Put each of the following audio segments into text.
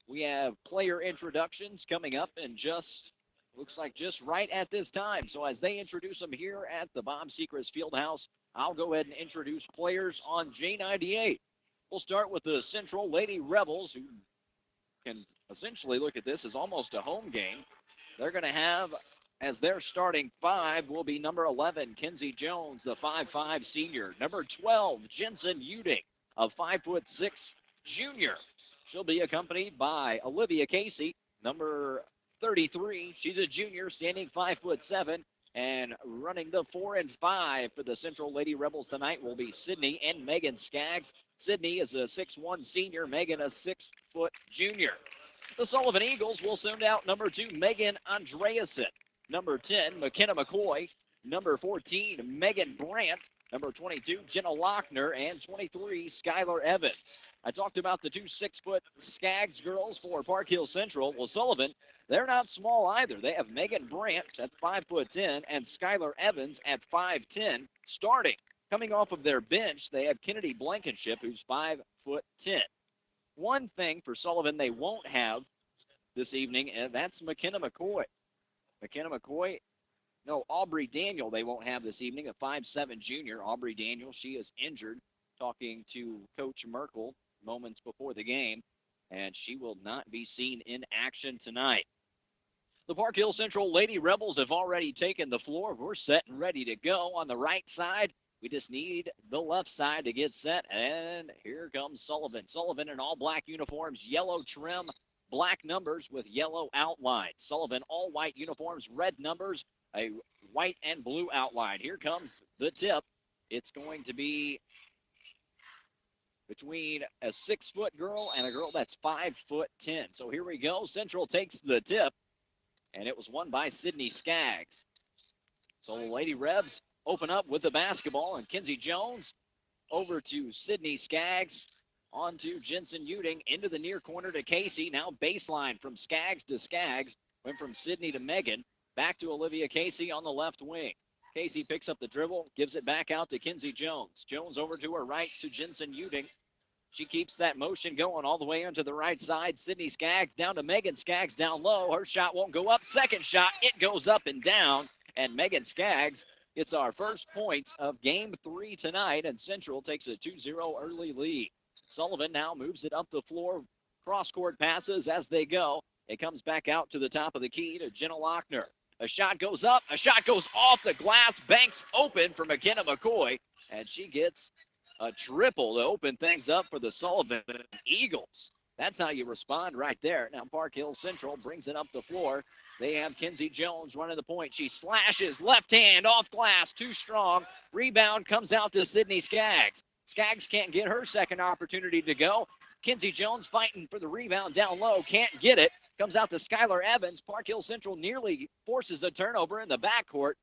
We have player introductions coming up in looks like just right at this time. So as they introduce them here at the Bob Sechrist Fieldhouse, I'll go ahead and introduce players on J98. We'll start with the Central Lady Rebels, who can essentially look at this as almost a home game. They're going to have, as their starting five, will be number 11, Kinsey Jones, the 5'5 senior. Number 12, Jensen Uding, a 5'6 junior. She'll be accompanied by Olivia Casey, number 33. She's a junior, standing 5'7. And running the 4 and 5 for the Central Lady Rebels tonight will be Sydney and Megan Skaggs. Sydney is a 6'1 senior, Megan a 6-foot junior. The Sullivan Eagles will send out number 2, Megan Andreasen. Number 10, McKenna McCoy. Number 14, Megan Brandt. Number 22, Jenna Lochner. And 23, Skylar Evans. I talked about the two 6-foot Skaggs girls for Park Hill Central. Well, Sullivan, they're not small either. They have Megan Brandt at 5'10" and Skylar Evans at 5'10" starting. Coming off of their bench, they have Kennedy Blankenship, who's 5'10". One thing for Sullivan they won't have this evening, and that's McKenna McCoy. Aubrey Daniel they won't have this evening, a 5'7 junior. Aubrey Daniel, she is injured, talking to Coach Merkel moments before the game, and she will not be seen in action tonight. The Park Hill Central Lady Rebels have already taken the floor. We're set and ready to go on the right side. We just need the left side to get set, and here comes Sullivan. Sullivan in all black uniforms, yellow trim, black numbers with yellow outlines. Sullivan all white uniforms, red numbers, a white and blue outline. Here comes the tip. It's going to be between a 6-foot girl and a girl that's 5'10". So here we go. Central takes the tip, and it was won by Sydney Skaggs. So the Lady Rebs open up with the basketball, and Kinsey Jones over to Sydney Skaggs, on to Jensen Uding, into the near corner to Casey. Now baseline from Skaggs to Skaggs, went from Sydney to Megan, back to Olivia Casey on the left wing. Casey picks up the dribble, gives it back out to Kinsey Jones. Jones over to her right to Jensen Uding. She keeps that motion going all the way onto the right side. Sydney Skaggs down to Megan Skaggs down low. Her shot won't go up. Second shot, it goes up and down. And Megan Skaggs gets our first points of game 3 tonight, and Central takes a 2-0 early lead. Sullivan now moves it up the floor. Cross-court passes as they go. It comes back out to the top of the key to Jenna Lochner. A shot goes up. A shot goes off the glass. Banks open for McKenna McCoy, and she gets a triple to open things up for the Sullivan Eagles. That's how you respond right there. Now Park Hill Central brings it up the floor. They have Kinsey Jones running the point. She slashes left hand off glass, too strong. Rebound comes out to Sydney Skaggs. Skaggs can't get her second opportunity to go. Kinsey Jones fighting for the rebound down low, can't get it. Comes out to Skylar Evans. Park Hill Central nearly forces a turnover in the backcourt.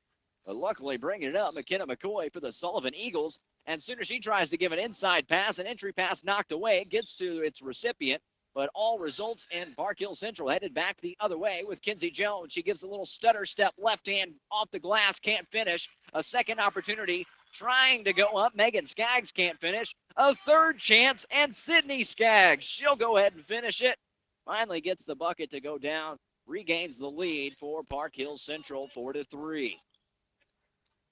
But luckily bringing it up, McKenna McCoy for the Sullivan Eagles. And soon as she tries to give an inside pass, an entry pass knocked away, gets to its recipient, but all results in Park Hill Central headed back the other way with Kinsey Jones. She gives a little stutter step, left hand off the glass, can't finish. A second opportunity trying to go up. Megan Skaggs can't finish. A third chance, and Sydney Skaggs, she'll go ahead and finish it. Finally gets the bucket to go down, regains the lead for Park Hill Central 4-3.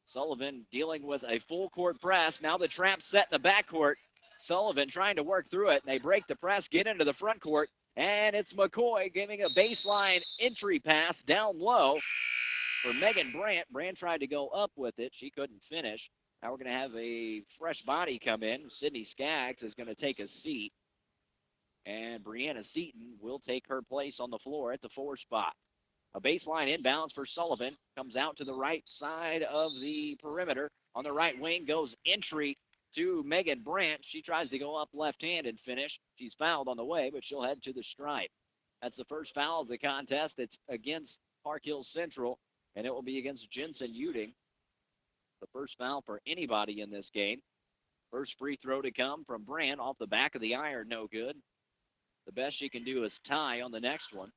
Sullivan dealing with a full court press. Now the trap set in the backcourt. Sullivan trying to work through it. They break the press, get into the front court, and it's McCoy giving a baseline entry pass down low for Megan Brandt. Brandt tried to go up with it. She couldn't finish. Now we're going to have a fresh body come in. Sydney Skaggs is going to take a seat, and Brianna Seaton will take her place on the floor at the 4 spot. A baseline inbounds for Sullivan. Comes out to the right side of the perimeter. On the right wing goes entry to Megan Brandt. She tries to go up left-hand and finish. She's fouled on the way, but she'll head to the stripe. That's the first foul of the contest. It's against Park Hill Central, and it will be against Jensen Uding. The first foul for anybody in this game. First free throw to come from Brandt off the back of the iron, no good. The best she can do is tie on the next one.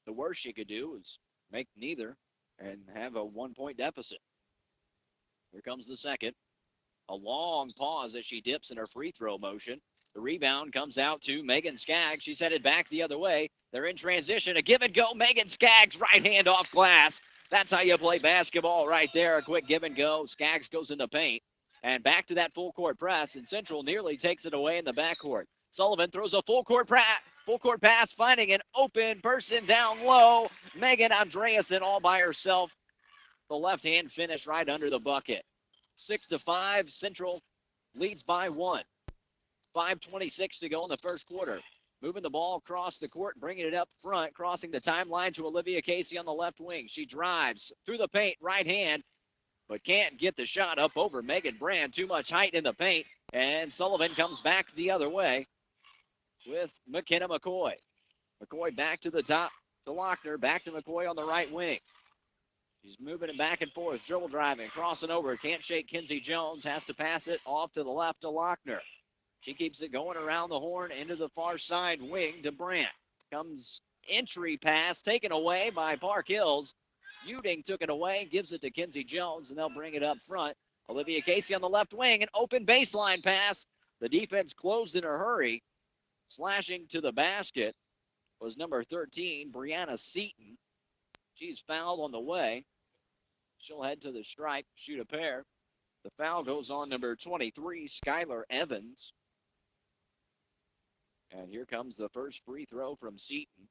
The worst she could do is make neither and have a 1-point deficit. Here comes the second. A long pause as she dips in her free throw motion. The rebound comes out to Megan Skaggs. She's headed back the other way. They're in transition. A give and go. Megan Skaggs, right hand off glass. That's how you play basketball right there. A quick give and go. Skaggs goes in the paint. And back to that full court press. And Central nearly takes it away in the backcourt. Sullivan throws a full court pass, finding an open person down low. Megan Andreasen all by herself. The left hand finish right under the bucket. 6-5. Central leads by 1. 5:26 to go in the first quarter. Moving the ball across the court, bringing it up front, crossing the timeline to Olivia Casey on the left wing. She drives through the paint, right hand, but can't get the shot up over Megan Brand. Too much height in the paint, and Sullivan comes back the other way with McKenna McCoy. McCoy back to the top to Lochner, back to McCoy on the right wing. She's moving it back and forth, dribble driving, crossing over. Can't shake Kinsey Jones, has to pass it off to the left to Lochner. She keeps it going around the horn into the far side wing to Brandt. Comes entry pass taken away by Park Hills. Uding took it away, gives it to Kinsey Jones, and they'll bring it up front. Olivia Casey on the left wing, an open baseline pass. The defense closed in a hurry. Slashing to the basket was number 13, Brianna Seaton. She's fouled on the way. She'll head to the stripe, shoot a pair. The foul goes on number 23, Skylar Evans. And here comes the first free throw from Seaton.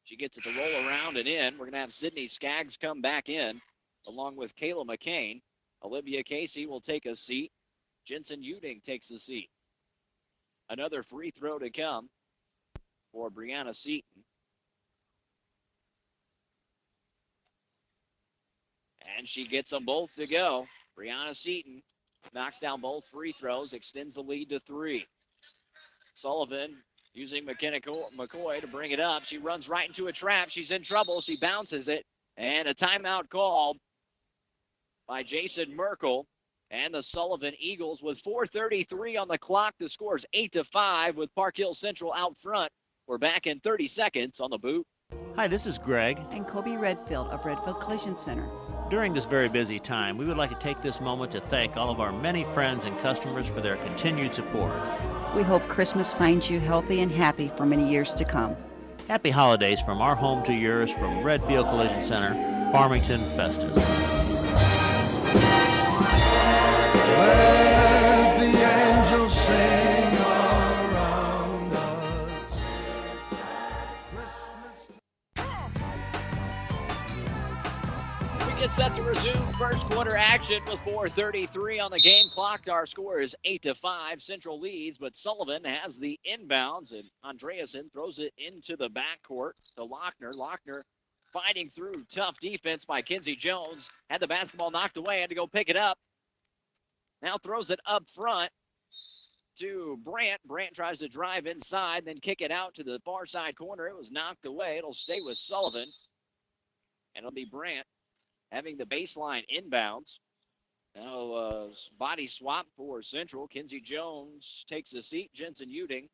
She gets it to roll around and in. We're going to have Sydney Skaggs come back in, along with Kayla McCain. Olivia Casey will take a seat. Jensen Uding takes a seat. Another free throw to come for Brianna Seaton. And she gets them both to go. Brianna Seaton knocks down both free throws, extends the lead to 3. Sullivan using McKenna McCoy to bring it up. She runs right into a trap. She's in trouble. She bounces it. And a timeout called by Jason Merkel and the Sullivan Eagles with 4:33 on the clock. The score is 8-5 with Park Hill Central out front. We're back in 30 seconds on the boot. Hi, this is Greg. And Kobe Redfield of Redfield Collision Center. During this very busy time, we would like to take this moment to thank all of our many friends and customers for their continued support. We hope Christmas finds you healthy and happy for many years to come. Happy holidays from our home to yours from Redfield Collision Center, Farmington, Festus. Let the angels sing around us. We get set to resume first quarter action with 4:33 on the game clock. Our score is 8-5. Central leads, but Sullivan has the inbounds, and Andreasen throws it into the backcourt to Lochner. Lochner fighting through tough defense by Kinsey Jones. Had the basketball knocked away, had to go pick it up. Now throws it up front to Brandt. Brandt tries to drive inside, then kick it out to the far side corner. It was knocked away. It'll stay with Sullivan, and it'll be Brandt having the baseline inbounds. Now body swap for Central. Kinsey Jones takes a seat. Jensen Uding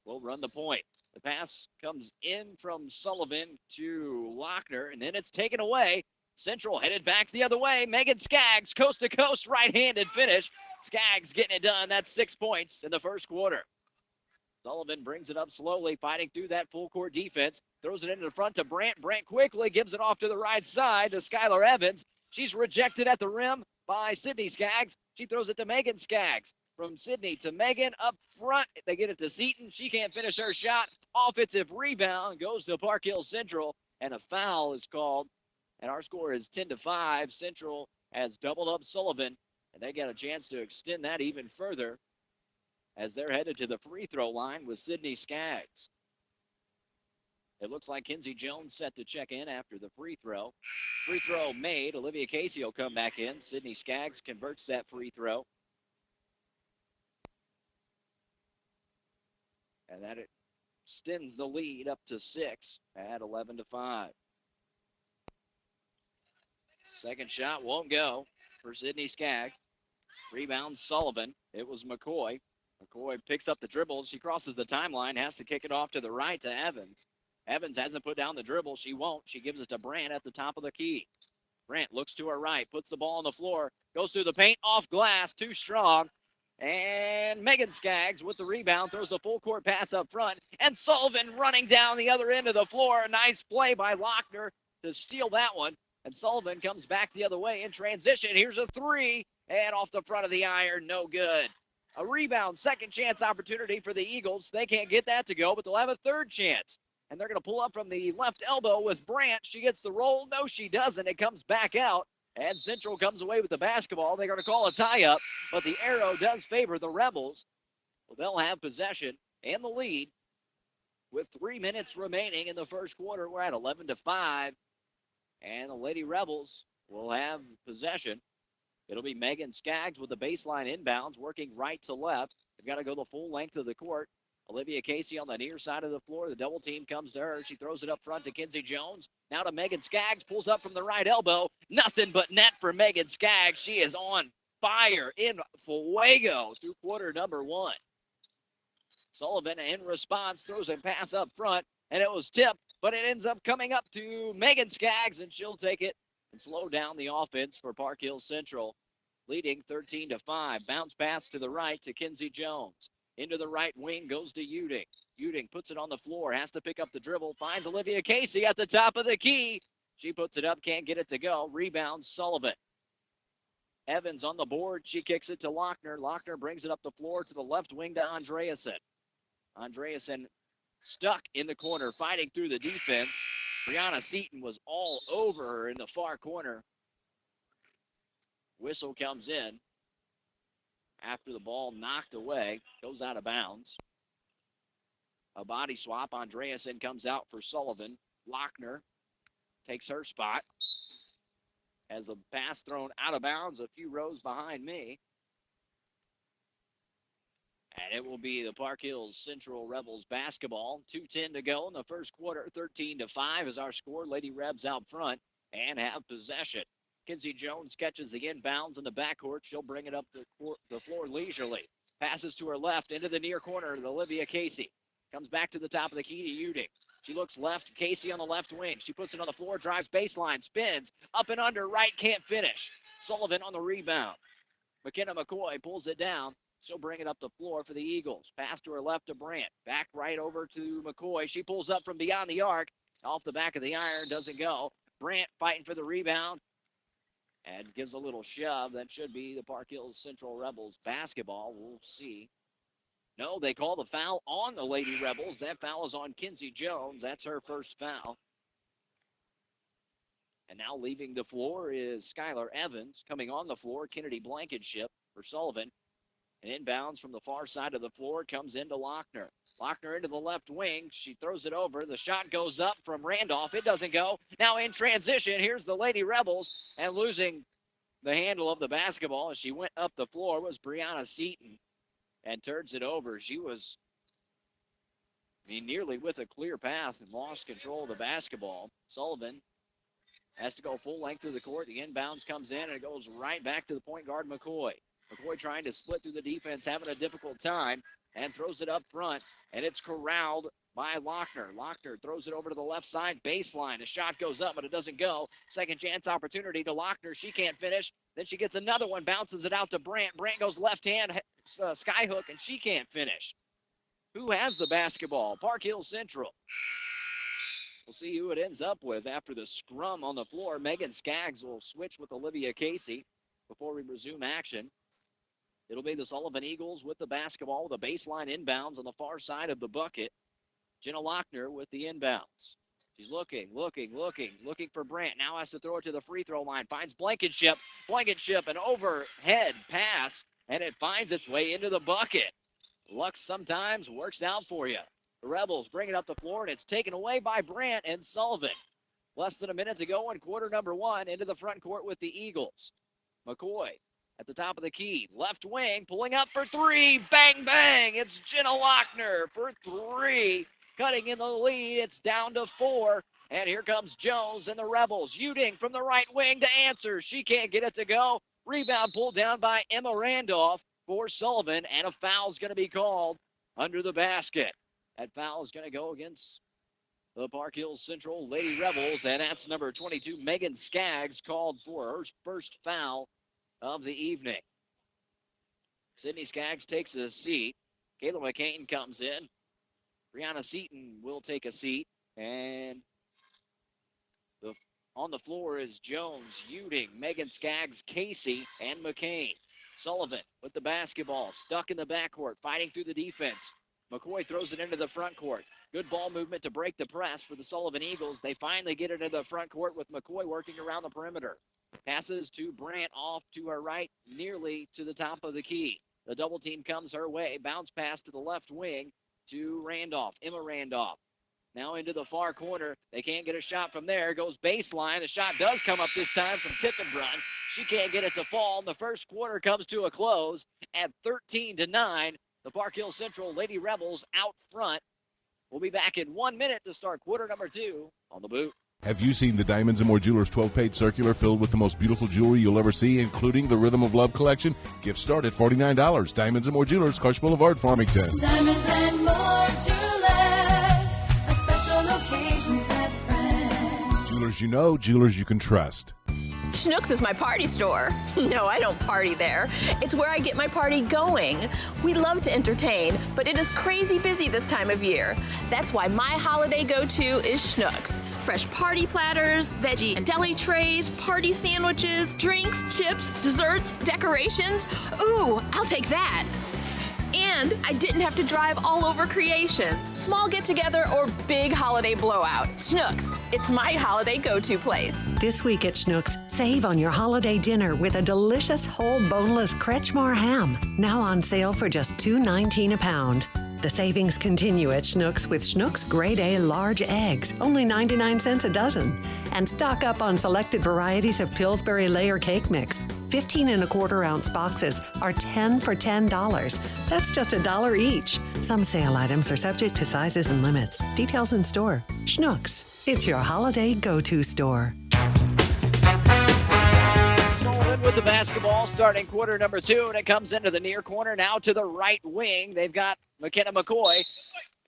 will run the point. The pass comes in from Sullivan to Lochner, and then it's taken away. Central headed back the other way. Megan Skaggs, coast to coast, right-handed finish. Skaggs getting it done. That's 6 points in the first quarter. Sullivan brings it up slowly, fighting through that full court defense. Throws it into the front to Brandt. Brandt quickly gives it off to the right side to Skylar Evans. She's rejected at the rim by Sydney Skaggs. She throws it to Megan Skaggs. From Sydney to Megan up front. They get it to Seaton. She can't finish her shot. Offensive rebound goes to Park Hill Central, and a foul is called. And our score is 10-5. Central has doubled up Sullivan, and they got a chance to extend that even further as they're headed to the free throw line with Sydney Skaggs. It looks like Kinsey Jones set to check in after the free throw. Free throw made. Olivia Casey will come back in. Sydney Skaggs converts that free throw. And that extends the lead up to 6 at 11-5. Second shot won't go for Sydney Skaggs. Rebound Sullivan. It was McCoy. McCoy picks up the dribble. She crosses the timeline, has to kick it off to the right to Evans. Evans hasn't put down the dribble. She won't. She gives it to Brandt at the top of the key. Brandt looks to her right, puts the ball on the floor, goes through the paint, off glass, too strong. And Megan Skaggs with the rebound, throws a full court pass up front. And Sullivan running down the other end of the floor. A nice play by Lochner to steal that one. And Sullivan comes back the other way in transition. Here's a three. And off the front of the iron, no good. A rebound, second chance opportunity for the Eagles. They can't get that to go, but they'll have a third chance. And they're going to pull up from the left elbow with Brandt. She gets the roll. No, she doesn't. It comes back out. And Central comes away with the basketball. They're going to call a tie-up, but the arrow does favor the Rebels. Well, they'll have possession and the lead with 3 minutes remaining in the first quarter. We're at 11-5, and the Lady Rebels will have possession. It'll be Megan Skaggs with the baseline inbounds, working right to left. They've got to go the full length of the court. Olivia Casey on the near side of the floor. The double team comes to her. She throws it up front to Kinsey Jones. Now to Megan Skaggs. Pulls up from the right elbow. Nothing but net for Megan Skaggs. She is on fire in fuego through quarter number one. Sullivan in response throws a pass up front, and it was tipped, but it ends up coming up to Megan Skaggs, and she'll take it and slow down the offense for Park Hills Central, leading 13-5. Bounce pass to the right to Kinsey Jones. Into the right wing goes to Uding. Uding puts it on the floor, has to pick up the dribble, finds Olivia Casey at the top of the key. She puts it up, can't get it to go. Rebound, Sullivan. Evans on the board. She kicks it to Lochner. Lochner brings it up the floor to the left wing to Andreasen. Andreasen stuck in the corner, fighting through the defense. Brianna Seaton was all over her in the far corner. Whistle comes in after the ball knocked away, goes out of bounds. A body swap. Andreasen comes out for Sullivan. Lochner takes her spot. Has a pass thrown out of bounds a few rows behind me. And it will be the Park Hills Central Rebels basketball. 2:10 to go in the first quarter. 13-5 is our score. Lady Rebs out front and have possession. Kinsey Jones catches the inbounds in the backcourt. She'll bring it up the floor leisurely. Passes to her left into the near corner to Olivia Casey. Comes back to the top of the key to Uding. She looks left. Casey on the left wing. She puts it on the floor, drives baseline, spins. Up and under, right, can't finish. Sullivan on the rebound. McKenna McCoy pulls it down. She'll bring it up the floor for the Eagles. Pass to her left to Brandt. Back right over to McCoy. She pulls up from beyond the arc. Off the back of the iron, doesn't go. Brandt fighting for the rebound and gives a little shove. That should be the Park Hills Central Rebels basketball. We'll see. No, they call the foul on the Lady Rebels. That foul is on Kinsey Jones. That's her first foul. And now leaving the floor is Skylar Evans. Coming on the floor, Kennedy Blankenship for Sullivan. And inbounds from the far side of the floor comes into Lochner. Lochner into the left wing. She throws it over. The shot goes up from Randolph. It doesn't go. Now in transition, here's the Lady Rebels. And losing the handle of the basketball as she went up the floor was Brianna Seaton. And turns it over. She was nearly with a clear path and lost control of the basketball. Sullivan has to go full length of the court. The inbounds comes in, and it goes right back to the point guard, McCoy. McCoy trying to split through the defense, having a difficult time, and throws it up front, and it's corralled by Lochner. Lochner throws it over to the left side baseline. The shot goes up, but it doesn't go. Second chance opportunity to Lochner. She can't finish. Then she gets another one, bounces it out to Brandt. Brandt goes left hand, skyhook, and she can't finish. Who has the basketball? Park Hills Central. We'll see who it ends up with after the scrum on the floor. Megan Skaggs will switch with Olivia Casey before we resume action. It'll be the Sullivan Eagles with the basketball, the baseline inbounds on the far side of the bucket. Jenna Lochner with the inbounds. She's looking for Brandt. Now has to throw it to the free throw line. Finds Blankenship. Blankenship, an overhead pass, and it finds its way into the bucket. Luck sometimes works out for you. The Rebels bring it up the floor, and it's taken away by Brandt and Sullivan. Less than a minute to go in quarter number one. Into the front court with the Eagles. McCoy at the top of the key. Left wing, pulling up for three. Bang, bang. It's Jenna Lochner for three. Cutting in the lead. It's down to four. And here comes Jones and the Rebels. Uding from the right wing to answer. She can't get it to go. Rebound pulled down by Emma Randolph for Sullivan. And a foul's going to be called under the basket. That foul is going to go against the Park Hills Central Lady Rebels. And that's number 22, Megan Skaggs, called for her first foul of the evening. Sydney Skaggs takes a seat. Kayla McCain comes in. Brianna Seaton will take a seat. And on the floor is Jones, Uding, Megan Skaggs, Casey, and McCain. Sullivan with the basketball, stuck in the backcourt, fighting through the defense. McCoy throws it into the front court. Good ball movement to break the press for the Sullivan Eagles. They finally get it into the front court with McCoy working around the perimeter. Passes to Brandt off to her right, nearly to the top of the key. The double team comes her way. Bounce pass to the left wing to Randolph, Emma Randolph. Now into the far corner. They can't get a shot from there. Goes baseline. The shot does come up this time from Tiffenbrunn. She can't get it to fall. And the first quarter comes to a close at 13-9. The Park Hill Central Lady Rebels out front. We'll be back in 1 minute to start quarter number 2 on the boot. Have you seen the Diamonds & More Jewelers 12-page circular filled with the most beautiful jewelry you'll ever see, including the Rhythm of Love collection? Gifts start at $49. Diamonds & More Jewelers, Karsh Boulevard, Farmington. Diamonds & More Jewelers, a special occasion's best friend. Jewelers you know, jewelers you can trust. Schnucks is my party store. No, I don't party there. It's where I get my party going. We love to entertain, but it is crazy busy this time of year. That's why my holiday go-to is Schnucks. Fresh party platters, veggie and deli trays, party sandwiches, drinks, chips, desserts, decorations. Ooh, I'll take that. And I didn't have to drive all over creation. Small get-together or big holiday blowout. Schnucks, it's my holiday go-to place. This week at Schnucks, save on your holiday dinner with a delicious whole boneless Kretschmar ham. Now on sale for just $2.19 a pound. The savings continue at Schnucks with Schnucks Grade A large eggs, only 99 cents a dozen. And stock up on selected varieties of Pillsbury layer cake mix. 15 1/4 ounce boxes are 10 for $10. That's just $1 each. Some sale items are subject to sizes and limits. Details in store. Schnucks, it's your holiday go-to store. Sullivan with the basketball starting quarter number 2, and it comes into the near corner now to the right wing. They've got McKenna McCoy.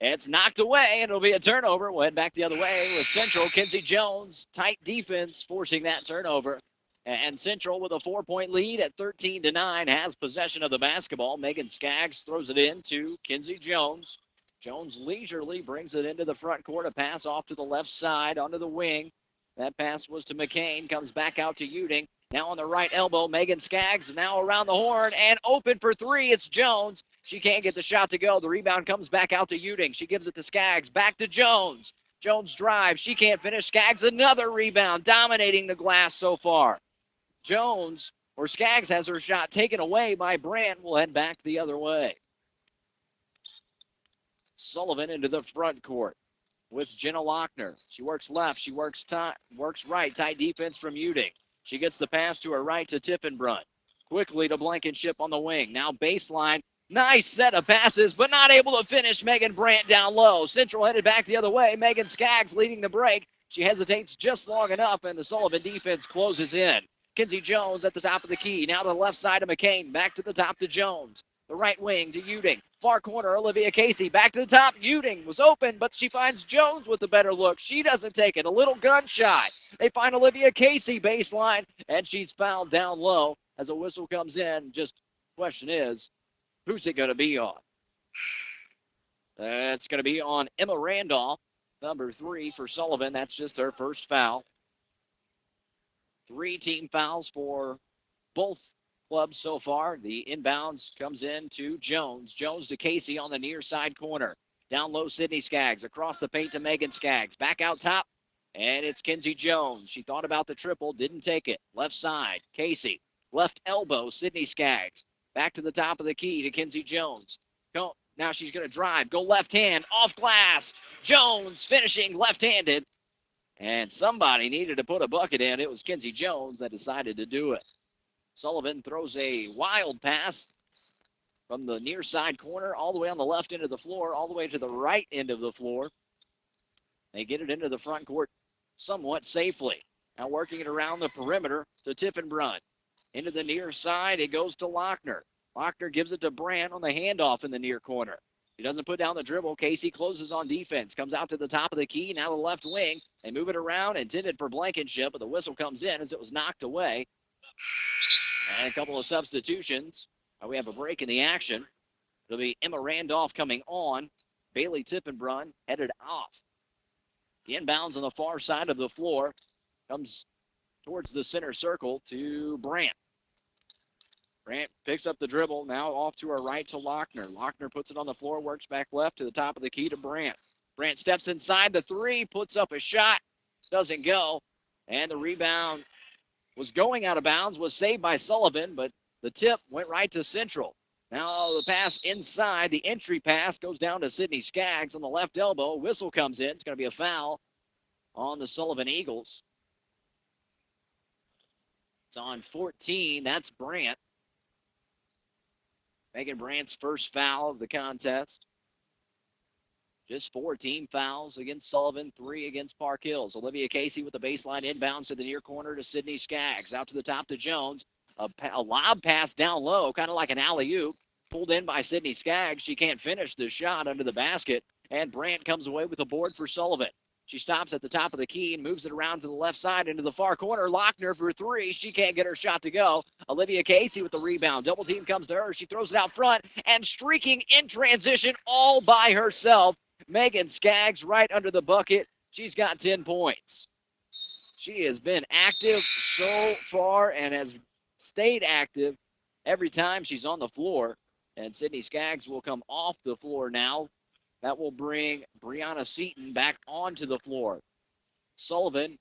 It's knocked away, and it'll be a turnover. We'll head back the other way with Central. Kinsey Jones, tight defense, forcing that turnover. And Central with a 4-point lead at 13-9 has possession of the basketball. Megan Skaggs throws it in to Kinsey Jones. Jones leisurely brings it into the front court. A pass off to the left side onto the wing. That pass was to McCain. Comes back out to Uding. Now on the right elbow, Megan Skaggs now around the horn and open for 3. It's Jones. She can't get the shot to go. The rebound comes back out to Uding. She gives it to Skaggs. Back to Jones. Jones drives. She can't finish. Skaggs another rebound, dominating the glass so far. Skaggs has her shot taken away by Brandt. Will head back the other way. Sullivan into the front court with Jenna Lochner. She works left. She works right. Tight defense from Uding. She gets the pass to her right to Tiffenbrunn. Quickly to Blankenship on the wing. Now baseline. Nice set of passes, but not able to finish. Megan Brandt down low. Central headed back the other way. Megan Skaggs leading the break. She hesitates just long enough, and the Sullivan defense closes in. Kinsey Jones at the top of the key. Now to the left side of McCain. Back to the top to Jones. The right wing to Uding. Far corner, Olivia Casey. Back to the top. Uding was open, but she finds Jones with the better look. She doesn't take it. A little gun shy. They find Olivia Casey baseline, and she's fouled down low as a whistle comes in. Just question is, who's it going to be on? It's going to be on Emma Randolph, number 3 for Sullivan. That's just her first foul. 3 team fouls for both clubs so far. The inbounds comes in to Jones. Jones to Casey on the near side corner. Down low, Sydney Skaggs. Across the paint to Megan Skaggs. Back out top, and it's Kinsey Jones. She thought about the triple, didn't take it. Left side, Casey. Left elbow, Sydney Skaggs. Back to the top of the key to Kinsey Jones. Now she's going to drive. Go left hand, off glass. Jones finishing left-handed. And somebody needed to put a bucket in. It was Kinsey Jones that decided to do it. Sullivan throws a wild pass from the near side corner all the way on the left end of the floor, all the way to the right end of the floor. They get it into the front court somewhat safely. Now working it around the perimeter to Tiffenbrunn. Into the near side, it goes to Lochner. Lochner gives it to Brandt on the handoff in the near corner. He doesn't put down the dribble. Casey closes on defense. Comes out to the top of the key. Now the left wing. They move it around. Intended for Blankenship, but the whistle comes in as it was knocked away. And a couple of substitutions We have a break in the action. It'll be Emma Randolph coming on. Bailey Tippenbrunn headed off. The inbounds on the far side of the floor comes towards the center circle to Brandt. Brandt picks up the dribble, now off to her right to Lochner. Lochner puts it on the floor, works back left to the top of the key to Brandt. Brandt steps inside the three, puts up a shot, doesn't go, and the rebound was going out of bounds, was saved by Sullivan, but the tip went right to Central. Now the pass inside, the entry pass goes down to Sydney Skaggs on the left elbow. Whistle comes in. It's going to be a foul on the Sullivan Eagles. It's on 14. That's Brandt. Megan Brandt's first foul of the contest. Just 4 team fouls against Sullivan, 3 against Park Hills. Olivia Casey with the baseline inbounds to the near corner to Sydney Skaggs. Out to the top to Jones. A lob pass down low, kind of like an alley-oop. Pulled in by Sydney Skaggs. She can't finish the shot under the basket. And Brandt comes away with a board for Sullivan. She stops at the top of the key and moves it around to the left side into the far corner. Lochner for 3. She can't get her shot to go. Olivia Casey with the rebound. Double team comes to her. She throws it out front and streaking in transition all by herself. Megan Skaggs right under the bucket. She's got 10 points. She has been active so far and has stayed active every time she's on the floor. And Sydney Skaggs will come off the floor now. That will bring Brianna Seaton back onto the floor. Sullivan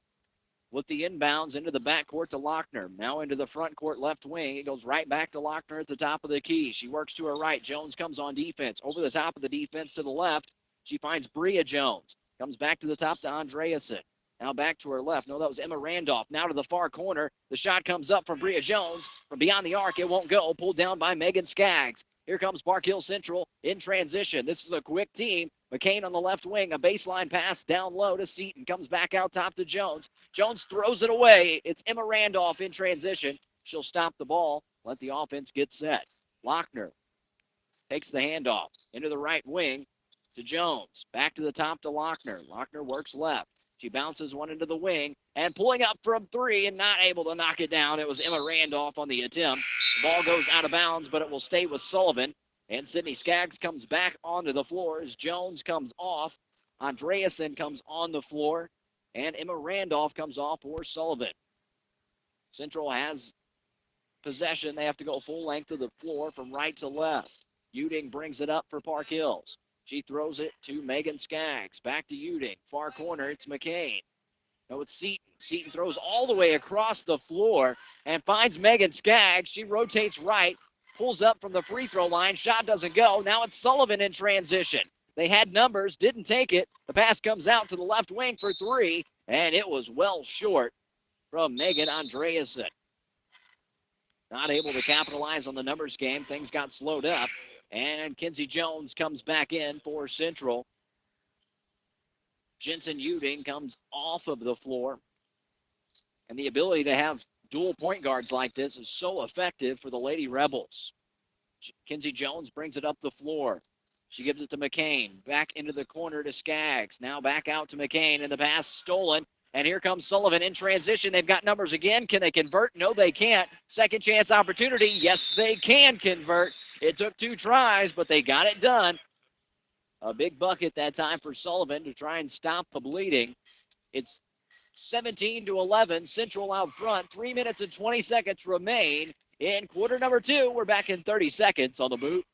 with the inbounds into the backcourt to Lochner. Now into the front court left wing. It goes right back to Lochner at the top of the key. She works to her right. Jones comes on defense. Over the top of the defense to the left. She finds Bria Jones. Comes back to the top to Andreasen. Now back to her left. No, that was Emma Randolph. Now to the far corner. The shot comes up from Bria Jones. From beyond the arc, it won't go. Pulled down by Megan Skaggs. Here comes Park Hill Central in transition. This is a quick team. McCain on the left wing. A baseline pass down low to Seaton. Comes back out top to Jones. Jones throws it away. It's Emma Randolph in transition. She'll stop the ball. Let the offense get set. Lochner takes the handoff into the right wing to Jones. Back to the top to Lochner. Lochner works left. She bounces one into the wing and pulling up from 3 and not able to knock it down. It was Emma Randolph on the attempt. The ball goes out of bounds, but it will stay with Sullivan. And Sydney Skaggs comes back onto the floor as Jones comes off. Andreasen comes on the floor. And Emma Randolph comes off for Sullivan. Central has possession. They have to go full length of the floor from right to left. Uding brings it up for Park Hills. She throws it to Megan Skaggs. Back to Uding. Far corner, it's McCain. No, it's Seaton. Seaton throws all the way across the floor and finds Megan Skaggs. She rotates right, pulls up from the free throw line. Shot doesn't go. Now it's Sullivan in transition. They had numbers, didn't take it. The pass comes out to the left wing for 3, and it was well short from Megan Andreasen. Not able to capitalize on the numbers game. Things got slowed up. And Kinsey Jones comes back in for Central. Jensen Uding comes off of the floor. And the ability to have dual point guards like this is so effective for the Lady Rebels. Kinsey Jones brings it up the floor. She gives it to McCain. Back into the corner to Skaggs. Now back out to McCain, and the pass stolen. And here comes Sullivan in transition. They've got numbers again. Can they convert? No, they can't. Second chance opportunity. Yes, they can convert. It took 2 tries, but they got it done. A big bucket that time for Sullivan to try and stop the bleeding. It's 17-11. Central out front. 3 minutes and 20 seconds remain in quarter number 2. We're back in 30 seconds on the boot.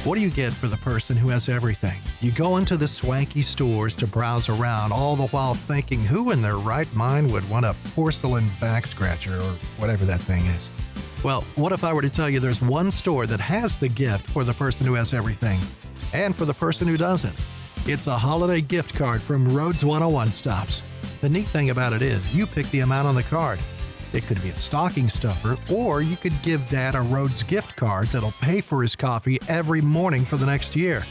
What do you get for the person who has everything? You go into the swanky stores to browse around, all the while thinking who in their right mind would want a porcelain back scratcher or whatever that thing is. Well, what if I were to tell you there's one store that has the gift for the person who has everything and for the person who doesn't? It's a holiday gift card from Rhodes 101 Stops. The neat thing about it is you pick the amount on the card. It could be a stocking stuffer, or you could give Dad a Rhodes gift card that'll pay for his coffee every morning for the next year.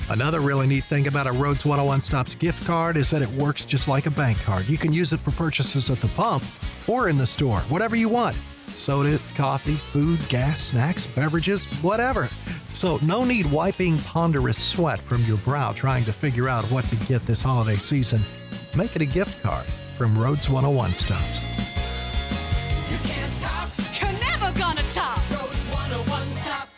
Another really neat thing about a Rhodes 101 Stops gift card is that it works just like a bank card. You can use it for purchases at the pump or in the store, whatever you want. Soda, coffee, food, gas, snacks, beverages, whatever. So no need wiping ponderous sweat from your brow trying to figure out what to get this holiday season. Make it a gift card from Rhodes 101 Stumps. You can't top. You're never gonna top. Rhodes 101 Stop.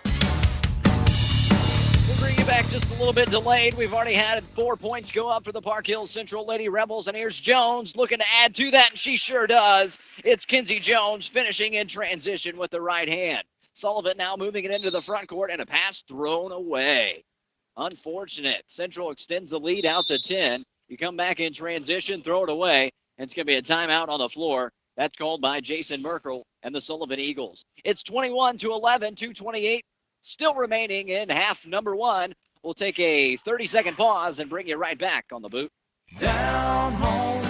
We'll bring you back just a little bit delayed. We've already had 4 points go up for the Park Hills Central Lady Rebels, and here's Jones looking to add to that, and she sure does. It's Kinsey Jones finishing in transition with the right hand. Sullivan now moving it into the front court, and a pass thrown away. Unfortunate. Central extends the lead out to 10. You come back in transition, throw it away, and it's going to be a timeout on the floor. That's called by Jason Merkel and the Sullivan Eagles. It's 21-11, 2:28 still remaining in half number one. We'll take a 30-second pause and bring you right back on the boot. Down home,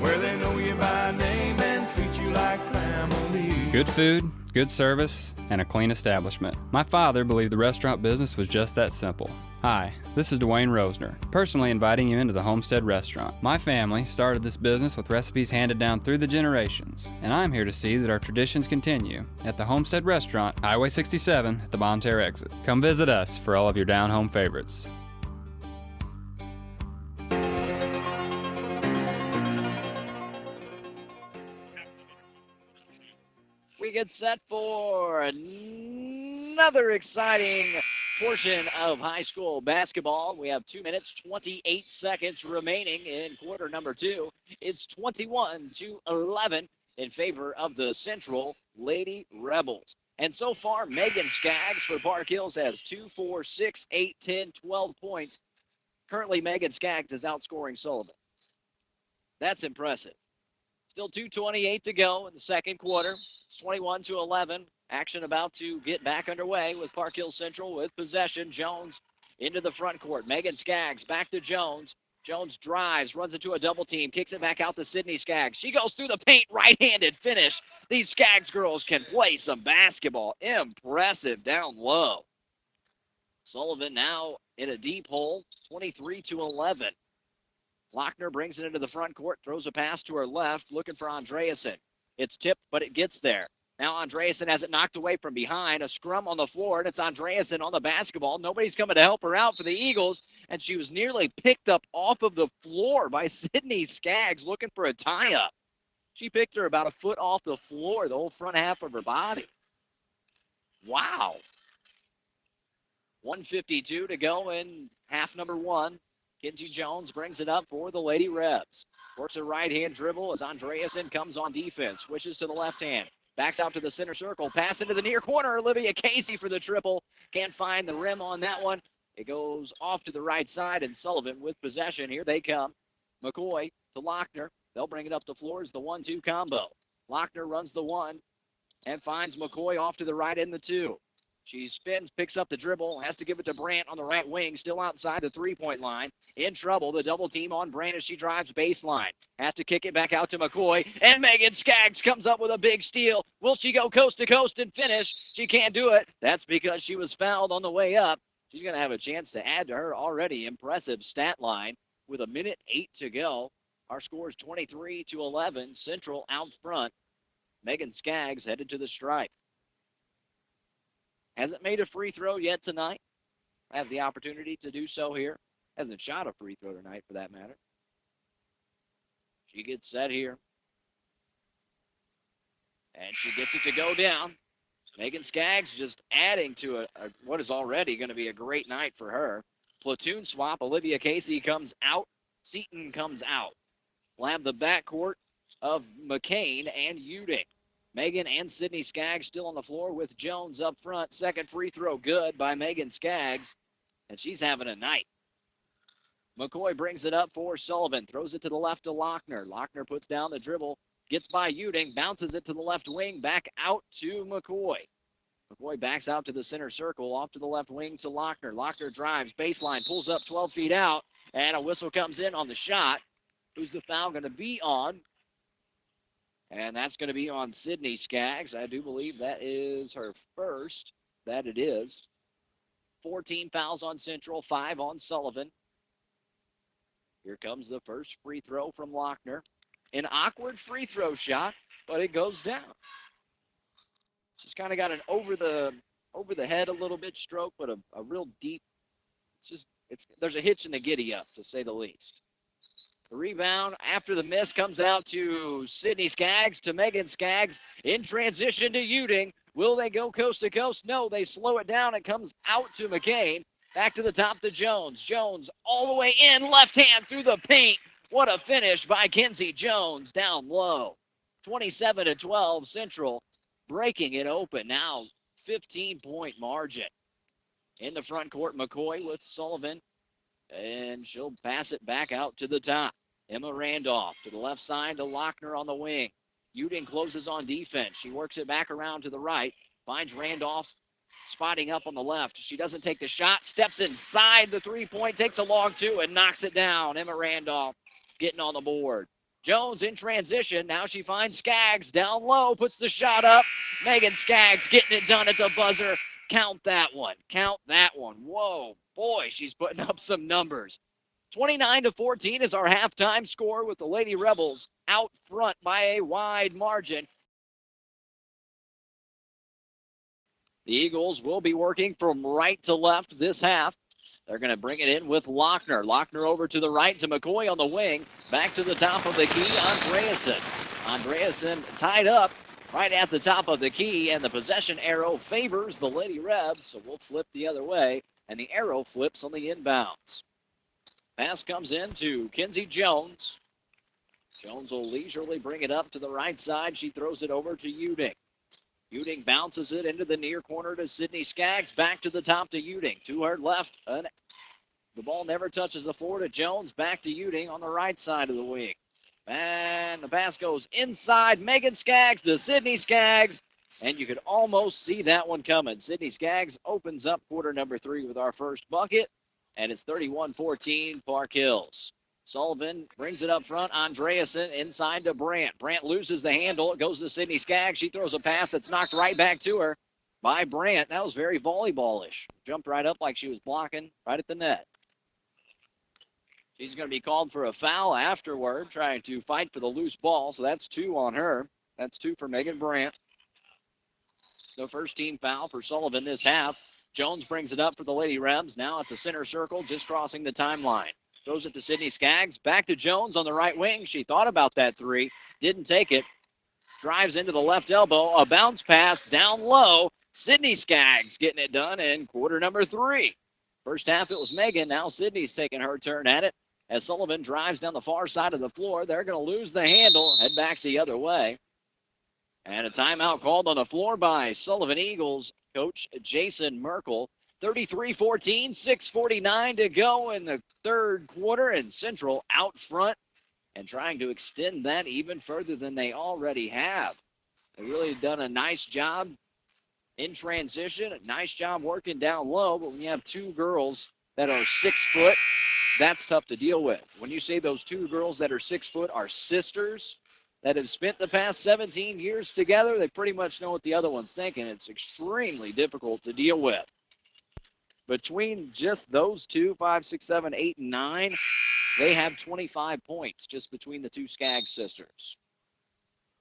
where they know you by name and treat you like family. Good food, good service, and a clean establishment. My father believed the restaurant business was just that simple. Hi, this is Dwayne Rosner, personally inviting you into the Homestead Restaurant. My family started this business with recipes handed down through the generations, and I'm here to see that our traditions continue at the Homestead Restaurant, Highway 67 at the Bonne Terre exit. Come visit us for all of your down-home favorites. We get set for another exciting portion of high school basketball. We have 2 minutes, 28 seconds remaining in quarter number two. It's 21-11 in favor of the Central Lady Rebels. And so far, Megan Skaggs for Park Hills has 2, 4, 6, 8, 10, 12 points. Currently, Megan Skaggs is outscoring Sullivan. That's impressive. Still 2:28 to go in the second quarter. It's 21-11. Action about to get back underway with Park Hills Central with possession. Jones into the front court. Megan Skaggs back to Jones. Jones drives, runs into a double team, kicks it back out to Sydney Skaggs. She goes through the paint, right-handed finish. These Skaggs girls can play some basketball. Impressive down low. Sullivan now in a deep hole, 23-11. Lochner brings it into the front court, throws a pass to her left, looking for Andreasen. It's tipped, but it gets there. Now Andreasen has it knocked away from behind. A scrum on the floor, and it's Andreasen on the basketball. Nobody's coming to help her out for the Eagles, and she was nearly picked up off of the floor by Sydney Skaggs looking for a tie-up. She picked her about a foot off the floor, the whole front half of her body. Wow. 1:52 to go in half number one. Kinsey Jones brings it up for the Lady Rebs. Works a right-hand dribble as Andreasen comes on defense. Switches to the left hand. Backs out to the center circle. Pass into the near corner. Olivia Casey for the triple. Can't find the rim on that one. It goes off to the right side, and Sullivan with possession. Here they come. McCoy to Lochner. They'll bring it up the floor as the 1-2 combo. Lochner runs the one and finds McCoy off to the right in the two. She spins, picks up the dribble, has to give it to Brandt on the right wing, still outside the three-point line. In trouble, the double team on Brandt as she drives baseline. Has to kick it back out to McCoy, and Megan Skaggs comes up with a big steal. Will she go coast to coast and finish? She can't do it. That's because she was fouled on the way up. She's going to have a chance to add to her already impressive stat line with 1:08 to go. Our score is 23-11. Central out front. Megan Skaggs headed to the stripe. Hasn't made a free throw yet tonight. I have the opportunity to do so here. Hasn't shot a free throw tonight, for that matter. She gets set here. And she gets it to go down. Megan Skaggs just adding to what is already going to be a great night for her. Platoon swap. Olivia Casey comes out. Seaton comes out. We'll have the backcourt of McCain and Uding. Megan and Sydney Skaggs still on the floor with Jones up front. Second free throw good by Megan Skaggs, and she's having a night. McCoy brings it up for Sullivan. Throws it to the left to Lochner. Lochner puts down the dribble, gets by Uding, bounces it to the left wing, back out to McCoy. McCoy backs out to the center circle, off to the left wing to Lochner. Lochner drives, baseline, pulls up 12 feet out, and a whistle comes in on the shot. Who's the foul going to be on? And that's going to be on Sydney Skaggs. I do believe that is her first. That it is. 14 fouls on Central, 5 on Sullivan. Here comes the first free throw from Lochner. An awkward free throw shot, but it goes down. She's kind of got an over the over the head a little bit stroke, but a real deep. There's a hitch in the giddy up, to say the least. The rebound after the miss comes out to Sydney Skaggs, to Megan Skaggs in transition to Uding. Will they go coast to coast? No, they slow it down. It comes out to McCain. Back to the top to Jones. Jones all the way in, left hand through the paint. What a finish by Kinsey Jones down low. 27-12 Central, breaking it open. Now 15-point margin. In the front court, McCoy with Sullivan, and she'll pass it back out to the top. Emma Randolph to the left side to Lochner on the wing. Uding closes on defense. She works it back around to the right, finds Randolph spotting up on the left. She doesn't take the shot, steps inside the three-point, takes a long two, and knocks it down. Emma Randolph getting on the board. Jones in transition. Now she finds Skaggs down low, puts the shot up. Megan Skaggs getting it done at the buzzer. Count that one. Count that one. Whoa, boy, she's putting up some numbers. 29-14 is our halftime score, with the Lady Rebels out front by a wide margin. The Eagles will be working from right to left this half. They're going to bring it in with Lochner. Lochner over to the right to McCoy on the wing. Back to the top of the key, Andreasen. Andreasen tied up right at the top of the key, and the possession arrow favors the Lady Rebs, so we'll flip the other way, and the arrow flips on the inbounds. Pass comes in to Kinsey Jones. Jones will leisurely bring it up to the right side. She throws it over to Uding. Uding bounces it into the near corner to Sydney Skaggs. Back to the top to Uding. To her left. The ball never touches the floor to Jones. Back to Uding on the right side of the wing. And the pass goes inside. Megan Skaggs to Sydney Skaggs. And you could almost see that one coming. Sydney Skaggs opens up quarter number 3 with our first bucket. And it's 31-14 Park Hills. Sullivan brings it up front. Andreasen inside to Brandt. Brandt loses the handle. It goes to Sydney Skaggs. She throws a pass that's knocked right back to her by Brandt. That was very volleyball-ish. Jumped right up like she was blocking right at the net. She's going to be called for a foul afterward, trying to fight for the loose ball. So that's 2 on her. That's 2 for Megan Brandt. The first team foul for Sullivan this half. Jones brings it up for the Lady Rebs. Now at the center circle, just crossing the timeline. Throws it to Sydney Skaggs. Back to Jones on the right wing. She thought about that 3. Didn't take it. Drives into the left elbow. A bounce pass down low. Sydney Skaggs getting it done in quarter number 3. First half it was Megan. Now Sydney's taking her turn at it. As Sullivan drives down the far side of the floor, they're going to lose the handle. Head back the other way. And a timeout called on the floor by Sullivan Eagles coach Jason Merkel. 33-14, 6:49 to go in the third quarter, and Central out front and trying to extend that even further than they already have. They've really done a nice job in transition, a nice job working down low, but when you have 2 girls that are 6 foot, that's tough to deal with. When you say those 2 girls that are 6 foot are sisters that have spent the past 17 years together, they pretty much know what the other one's thinking. It's extremely difficult to deal with. Between just those 2, 5, 6, 7, 8, and 9, they have 25 points just between the 2 Skaggs sisters.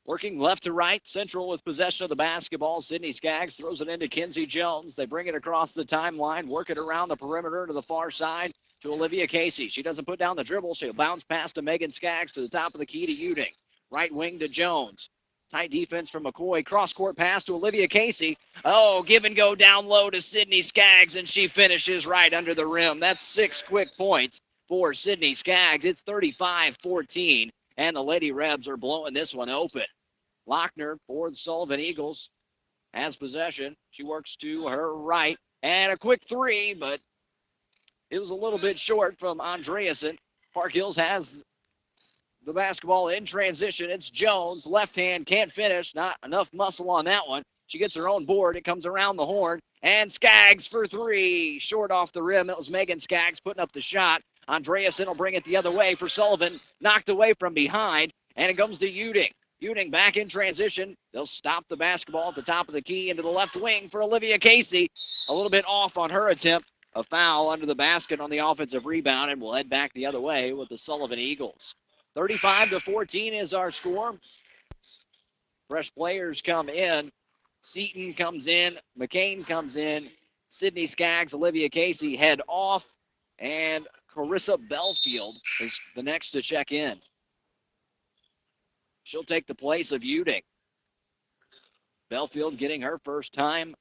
Working left to right, Central with possession of the basketball. Sydney Skaggs throws it into Kinsey Jones. They bring it across the timeline, work it around the perimeter to the far side to Olivia Casey. She doesn't put down the dribble. She'll bounce pass to Megan Skaggs to the top of the key to Uding. Right wing to Jones. Tight defense from McCoy. Cross-court pass to Olivia Casey. Oh, give and go down low to Sydney Skaggs, and she finishes right under the rim. That's 6 quick points for Sydney Skaggs. It's 35-14, and the Lady Rebs are blowing this one open. Lochner for the Sullivan Eagles has possession. She works to her right, and a quick 3, but it was a little bit short from Andreasen. Park Hills has the basketball in transition. It's Jones. Left hand, can't finish. Not enough muscle on that one. She gets her own board. It comes around the horn. And Skaggs for 3. Short off the rim. It was Megan Skaggs putting up the shot. Andreasen will bring it the other way for Sullivan. Knocked away from behind. And it comes to Uding. Uding back in transition. They'll stop the basketball at the top of the key into the left wing for Olivia Casey. A little bit off on her attempt. A foul under the basket on the offensive rebound, and we'll head back the other way with the Sullivan Eagles. 35-14 is our score. Fresh players come in Seaton comes in. McCain comes in. Sydney Skaggs, Olivia Casey head off. And Carissa Belfield is the next to check in. She'll take the place of Uding. Belfield getting her first time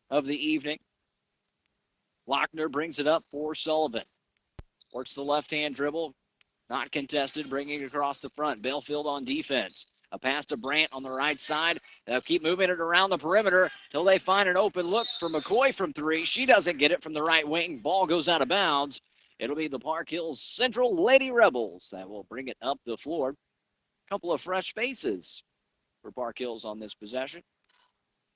of the evening. Lochner brings it up for Sullivan. Works the left-hand dribble. Not contested, bringing it across the front. Belfield on defense. A pass to Brandt on the right side. They'll keep moving it around the perimeter till they find an open look for McCoy from three. She doesn't get it from the right wing. Ball goes out of bounds. It'll be the Park Hills Central Lady Rebels that will bring it up the floor. Couple of fresh faces for Park Hills on this possession.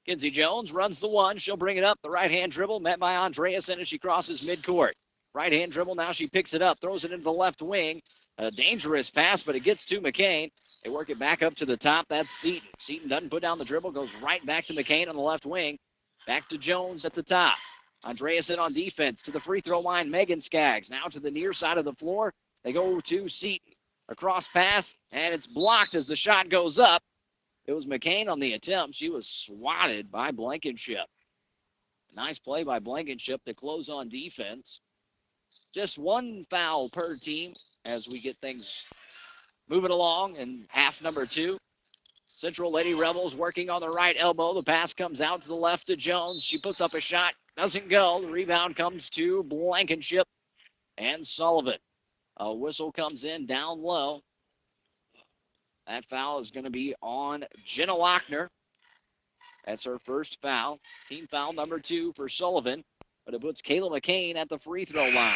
Kinsey Jones runs the one. She'll bring it up. The right-hand dribble met by Andreasen as she crosses midcourt. Right-hand dribble. Now she picks it up, throws it into the left wing. A dangerous pass, but it gets to McCain. They work it back up to the top. That's Seaton. Seaton doesn't put down the dribble, goes right back to McCain on the left wing. Back to Jones at the top. Andreasen on defense to the free throw line. Megan Skaggs now to the near side of the floor. They go to Seaton. A cross pass, and it's blocked as the shot goes up. It was McCain on the attempt. She was swatted by Blankenship. Nice play by Blankenship to close on defense. Just one foul per team as we get things moving along in half number two. Central Lady Rebels working on the right elbow. The pass comes out to the left to Jones. She puts up a shot. Doesn't go. The rebound comes to Blankenship and Sullivan. A whistle comes in down low. That foul is going to be on Jenna Lochner. That's her first foul. Team foul number 2 for Sullivan. But it puts Kayla McCain at the free throw line.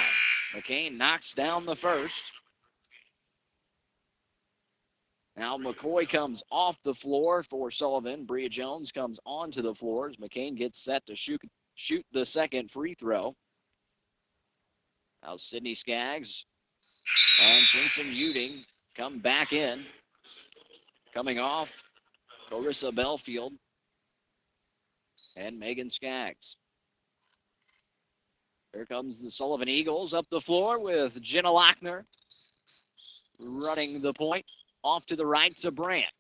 McCain knocks down the first. Now McCoy comes off the floor for Sullivan. Bria Jones comes onto the floor as McCain gets set to shoot the second free throw. Now Sydney Skaggs and Jensen Uding come back in. Coming off, Carissa Belfield and Megan Skaggs. Here comes the Sullivan Eagles up the floor with Jenna Lochner running the point. Off to the right to Brandt.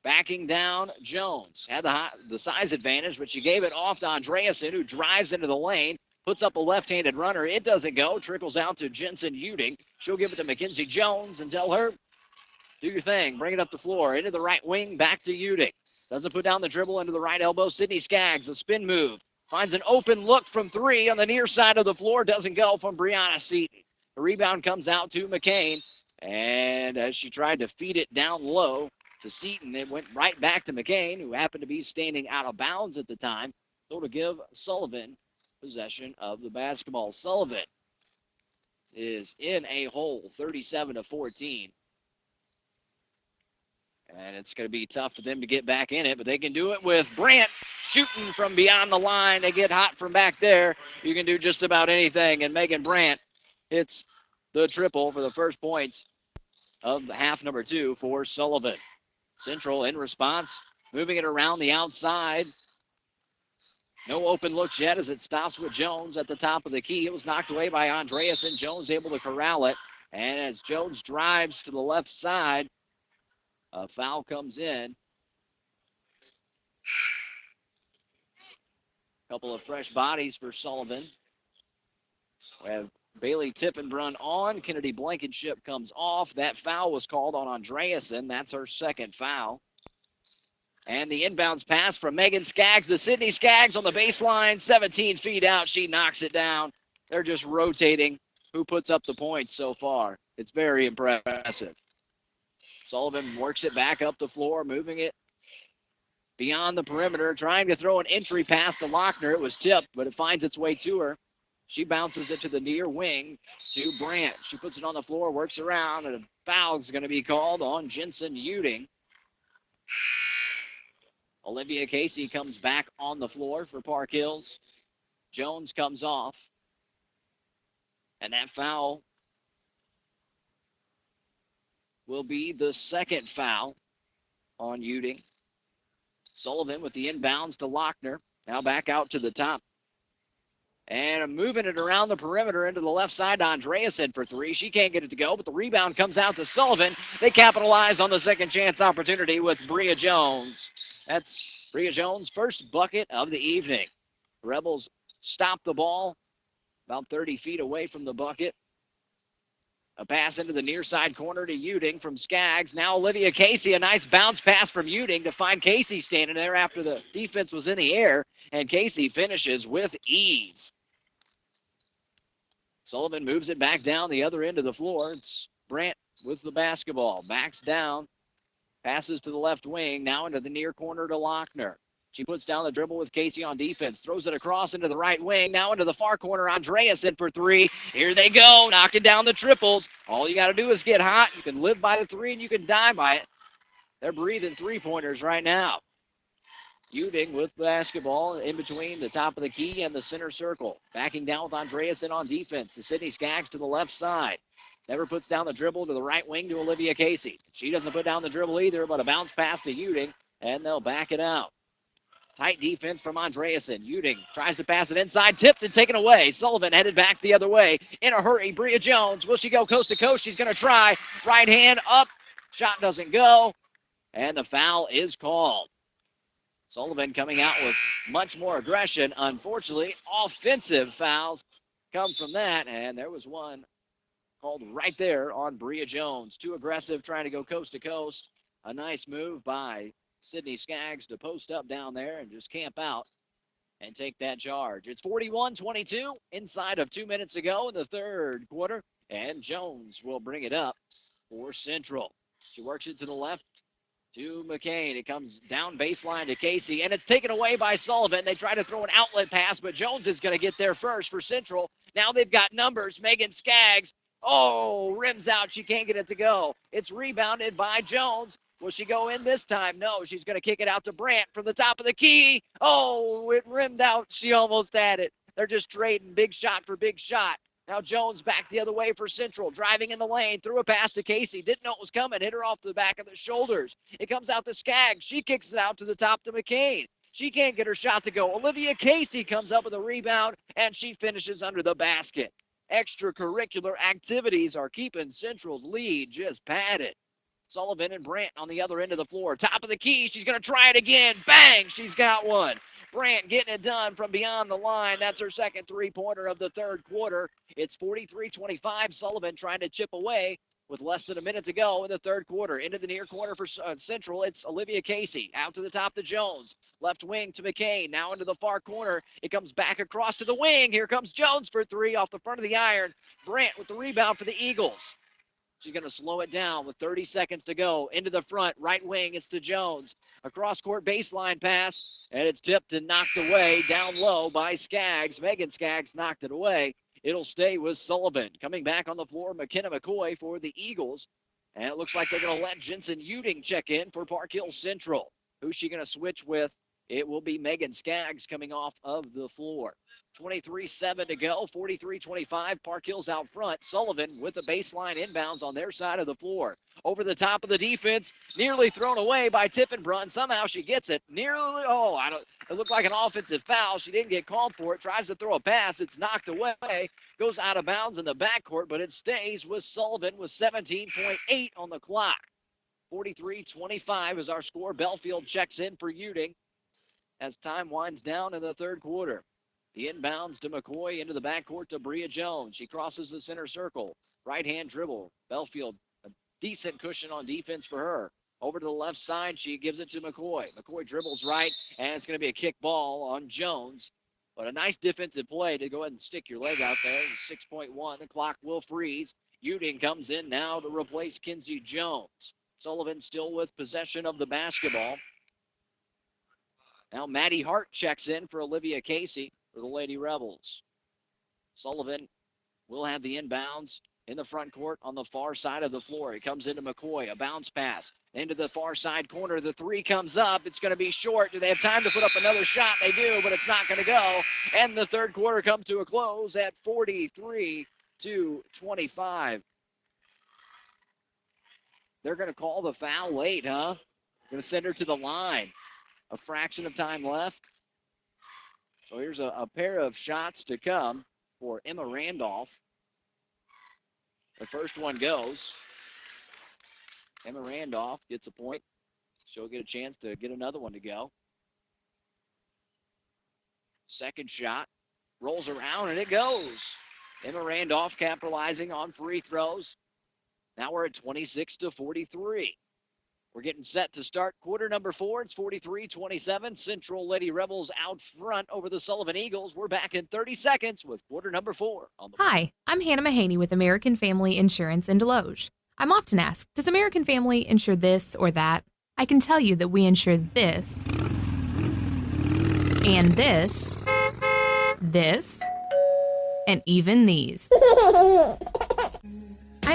Backing down, Jones. Had the size advantage, but she gave it off to Andreasen, who drives into the lane. Puts up a left-handed runner. It doesn't go. Trickles out to Jensen Uding. She'll give it to Mackenzie Jones and tell her, do your thing. Bring it up the floor. Into the right wing. Back to Uding. Doesn't put down the dribble into the right elbow. Sydney Skaggs, a spin move. Finds an open look from three on the near side of the floor. Doesn't go from Brianna Seaton. The rebound comes out to McCain. And as she tried to feed it down low to Seaton, it went right back to McCain, who happened to be standing out of bounds at the time. So to give Sullivan possession of the basketball. Sullivan is in a hole, 37-14. And it's going to be tough for them to get back in it, but they can do it with Brandt shooting from beyond the line. They get hot from back there. You can do just about anything, and Megan Brandt hits the triple for the first points of half number 2 for Sullivan. Central in response, moving it around the outside. No open looks yet as it stops with Jones at the top of the key. It was knocked away by Andreasen. Jones able to corral it. And as Jones drives to the left side, a foul comes in. Couple of fresh bodies for Sullivan. We have Bailey Tiffenbrunn on. Kennedy Blankenship comes off. That foul was called on Andreasen. That's her second foul. And the inbounds pass from Megan Skaggs to Sydney Skaggs on the baseline. 17 feet out. She knocks it down. They're just rotating who puts up the points so far. It's very impressive. Sullivan works it back up the floor, moving it beyond the perimeter, trying to throw an entry pass to Lochner. It was tipped, but it finds its way to her. She bounces it to the near wing to Brandt. She puts it on the floor, works around, and a foul's going to be called on Jensen Uding. Olivia Casey comes back on the floor for Park Hills. Jones comes off. And that foul will be the second foul on Uding. Sullivan with the inbounds to Lochner. Now back out to the top. And moving it around the perimeter into the left side to Andreasen for three. She can't get it to go, but the rebound comes out to Sullivan. They capitalize on the second chance opportunity with Bria Jones. That's Bria Jones' first bucket of the evening. Rebels stop the ball about 30 feet away from the bucket. A pass into the near side corner to Uding from Skaggs. Now Olivia Casey, a nice bounce pass from Uding to find Casey standing there after the defense was in the air, and Casey finishes with ease. Sullivan moves it back down the other end of the floor. It's Brandt with the basketball. Backs down, passes to the left wing, now into the near corner to Lochner. She puts down the dribble with Casey on defense, throws it across into the right wing, now into the far corner. Andreas in for three. Here they go, knocking down the triples. All you got to do is get hot. You can live by the three and you can die by it. They're breathing three-pointers right now. Uding with basketball in between the top of the key and the center circle. Backing down with Andreas in on defense to Sydney Skaggs to the left side. Never puts down the dribble to the right wing to Olivia Casey. She doesn't put down the dribble either, but a bounce pass to Uding, and they'll back it out. Tight defense from Andreasen. Uding tries to pass it inside, tipped and taken away. Sullivan headed back the other way. In a hurry, Bria Jones. Will she go coast to coast? She's going to try. Right hand up. Shot doesn't go. And the foul is called. Sullivan coming out with much more aggression. Unfortunately, offensive fouls come from that. And there was one called right there on Bria Jones. Too aggressive, trying to go coast to coast. A nice move by Sydney Skaggs to post up down there and just camp out and take that charge. It's 41-22 inside of 2 minutes ago in the third quarter, and Jones will bring it up for Central. She works it to the left to McCain. It comes down baseline to Casey, and it's taken away by Sullivan. They try to throw an outlet pass, but Jones is going to get there first for Central. Now they've got numbers. Megan Skaggs, rims out. She can't get it to go. It's rebounded by Jones. Will she go in this time? No, she's going to kick it out to Brandt from the top of the key. It rimmed out. She almost had it. They're just trading big shot for big shot. Now Jones back the other way for Central, driving in the lane, threw a pass to Casey. Didn't know it was coming, hit her off the back of the shoulders. It comes out to Skaggs. She kicks it out to the top to McCain. She can't get her shot to go. Olivia Casey comes up with a rebound, and she finishes under the basket. Extracurricular activities are keeping Central's lead just padded. Sullivan and Brandt on the other end of the floor. Top of the key. She's going to try it again. Bang! She's got one. Brandt getting it done from beyond the line. That's her second three-pointer of the third quarter. It's 43-25. Sullivan trying to chip away with less than a minute to go in the third quarter. Into the near corner for Central. It's Olivia Casey. Out to the top to Jones. Left wing to McCain. Now into the far corner. It comes back across to the wing. Here comes Jones for three off the front of the iron. Brandt with the rebound for the Eagles. She's going to slow it down with 30 seconds to go. Into the front, right wing, it's to Jones. A cross-court baseline pass, and it's tipped and knocked away down low by Skaggs. Megan Skaggs knocked it away. It'll stay with Sullivan. Coming back on the floor, McKenna McCoy for the Eagles. And it looks like they're going to let Jensen Uding check in for Park Hill Central. Who's she going to switch with? It will be Megan Skaggs coming off of the floor. 23-7 to go, 43-25. Park Hill's out front. Sullivan with the baseline inbounds on their side of the floor. Over the top of the defense, nearly thrown away by Tiffenbrunn. Somehow she gets it. It looked like an offensive foul. She didn't get called for it. Tries to throw a pass. It's knocked away. Goes out of bounds in the backcourt, but it stays with Sullivan with 17.8 on the clock. 43-25 is our score. Belfield checks in for Uding as time winds down in the third quarter. The inbounds to McCoy into the backcourt to Bria Jones. She crosses the center circle. Right-hand dribble. Belfield, a decent cushion on defense for her. Over to the left side, she gives it to McCoy. McCoy dribbles right, and it's going to be a kick ball on Jones. But a nice defensive play to go ahead and stick your leg out there. 6.1, the clock will freeze. Uding comes in now to replace Kinsey Jones. Sullivan still with possession of the basketball. Now Maddie Hart checks in for Olivia Casey for the Lady Rebels. Sullivan will have the inbounds in the front court on the far side of the floor. It comes into McCoy, a bounce pass into the far side corner. The three comes up. It's going to be short. Do they have time to put up another shot? They do, but it's not going to go. And the third quarter comes to a close at 43-25. They're going to call the foul late, huh? Going to send her to the line. A fraction of time left. So here's a pair of shots to come for Emma Randolph. The first one goes. Emma Randolph gets a point. She'll get a chance to get another one to go. Second shot rolls around and it goes. Emma Randolph capitalizing on free throws. Now we're at 26-43. We're getting set to start quarter number 4. It's 43-27. Central Lady Rebels out front over the Sullivan Eagles. We're back in 30 seconds with quarter number 4. Hi, I'm Hannah Mahaney with American Family Insurance in Deloge. I'm often asked, does American Family insure this or that? I can tell you that we insure this, and this, and even these. I'm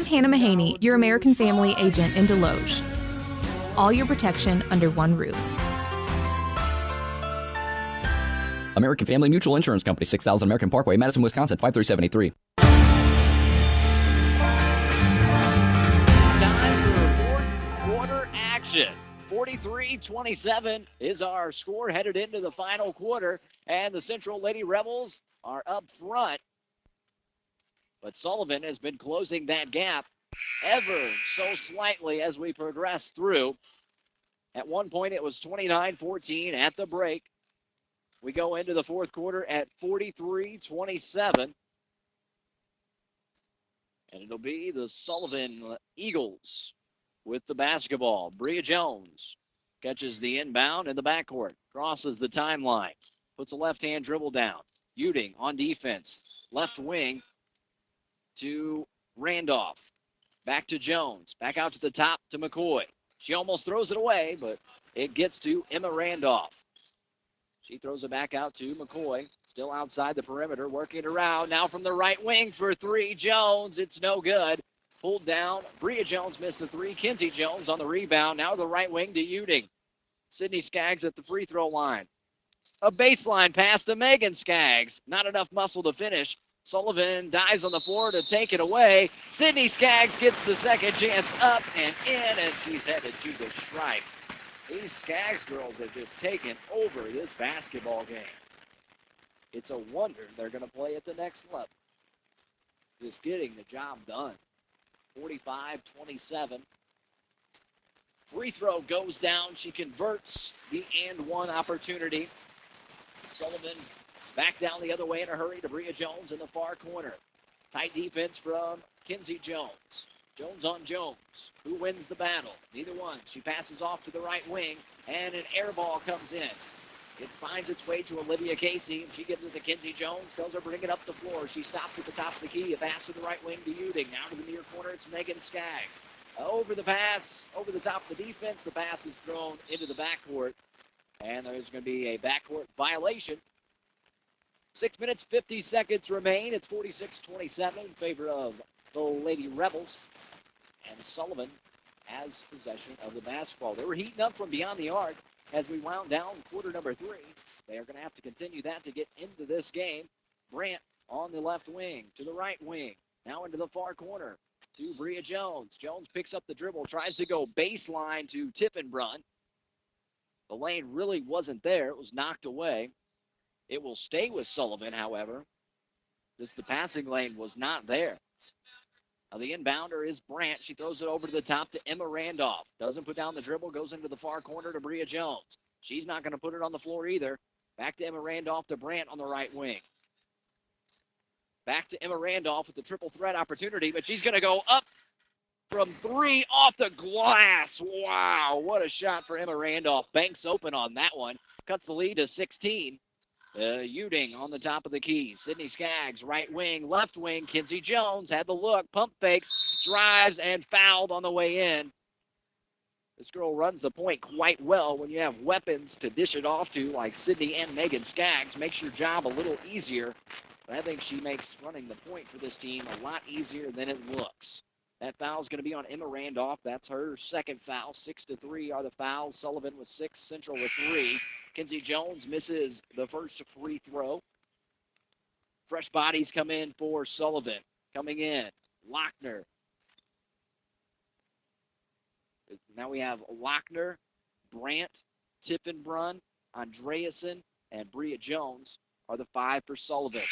Hannah Mahaney, your American Family agent in Deloge. All your protection under one roof. American Family Mutual Insurance Company, 6000 American Parkway, Madison, Wisconsin, 53783. Time for fourth quarter action. 43-27 is our score headed into the final quarter, and the Central Lady Rebels are up front. But Sullivan has been closing that gap ever so slightly as we progress through. At one point, it was 29-14 at the break. We go into the fourth quarter at 43-27. And it'll be the Sullivan Eagles with the basketball. Bria Jones catches the inbound in the backcourt, crosses the timeline, puts a left-hand dribble down. Uding on defense, left wing to Randolph. Back to Jones, back out to the top to McCoy. She almost throws it away, but it gets to Emma Randolph. She throws it back out to McCoy, still outside the perimeter, working around. Now from the right wing for three, Jones. It's no good. Pulled down. Bria Jones missed the three. Kinsey Jones on the rebound. Now the right wing to Uding. Sydney Skaggs at the free throw line. A baseline pass to Megan Skaggs. Not enough muscle to finish. Sullivan dives on the floor to take it away. Sydney Skaggs gets the second chance up and in, and she's headed to the stripe. These Skaggs girls have just taken over this basketball game. It's a wonder they're going to play at the next level. Just getting the job done. 45-27. Free throw goes down. She converts the and one opportunity. Sullivan back down the other way in a hurry to Bria Jones in the far corner. Tight defense from Kinsey Jones. Jones on Jones. Who wins the battle? Neither one. She passes off to the right wing, and an air ball comes in. It finds its way to Olivia Casey. She gives it to Kinsey Jones. Tells her bring it up the floor. She stops at the top of the key. A pass to the right wing to Uding. Now to the near corner. It's Megan Skaggs. Over the pass, over the top of the defense. The pass is thrown into the backcourt, and there's going to be a backcourt violation. 6 minutes, 50 seconds remain. It's 46-27 in favor of the Lady Rebels. And Sullivan has possession of the basketball. They were heating up from beyond the arc as we wound down quarter number 3. They are going to have to continue that to get into this game. Brandt on the left wing to the right wing. Now into the far corner to Bria Jones. Jones picks up the dribble, tries to go baseline to Tiffenbrunn. The lane really wasn't there. It was knocked away. It will stay with Sullivan, however. The passing lane was not there. Now the inbounder is Brandt. She throws it over to the top to Emma Randolph. Doesn't put down the dribble, goes into the far corner to Bria Jones. She's not going to put it on the floor either. Back to Emma Randolph to Brandt on the right wing. Back to Emma Randolph with the triple threat opportunity, but she's going to go up from 3 off the glass. Wow, what a shot for Emma Randolph. Banks open on that one. Cuts the lead to 16. Uding on the top of the key. Sydney Skaggs, right wing, left wing. Kinsey Jones had the look, pump fakes, drives, and fouled on the way in. This girl runs the point quite well when you have weapons to dish it off to, like Sydney and Megan Skaggs. Makes your job a little easier. But I think she makes running the point for this team a lot easier than it looks. That foul is going to be on Emma Randolph. That's her second foul. 6-3 are the fouls. Sullivan with 6, Central with 3. Kinsey Jones misses the first free throw. Fresh bodies come in for Sullivan. Coming in, Lochner. Now we have Lochner, Brandt, Tiffenbrunn, Andreasen, and Bria Jones are the 5 for Sullivan.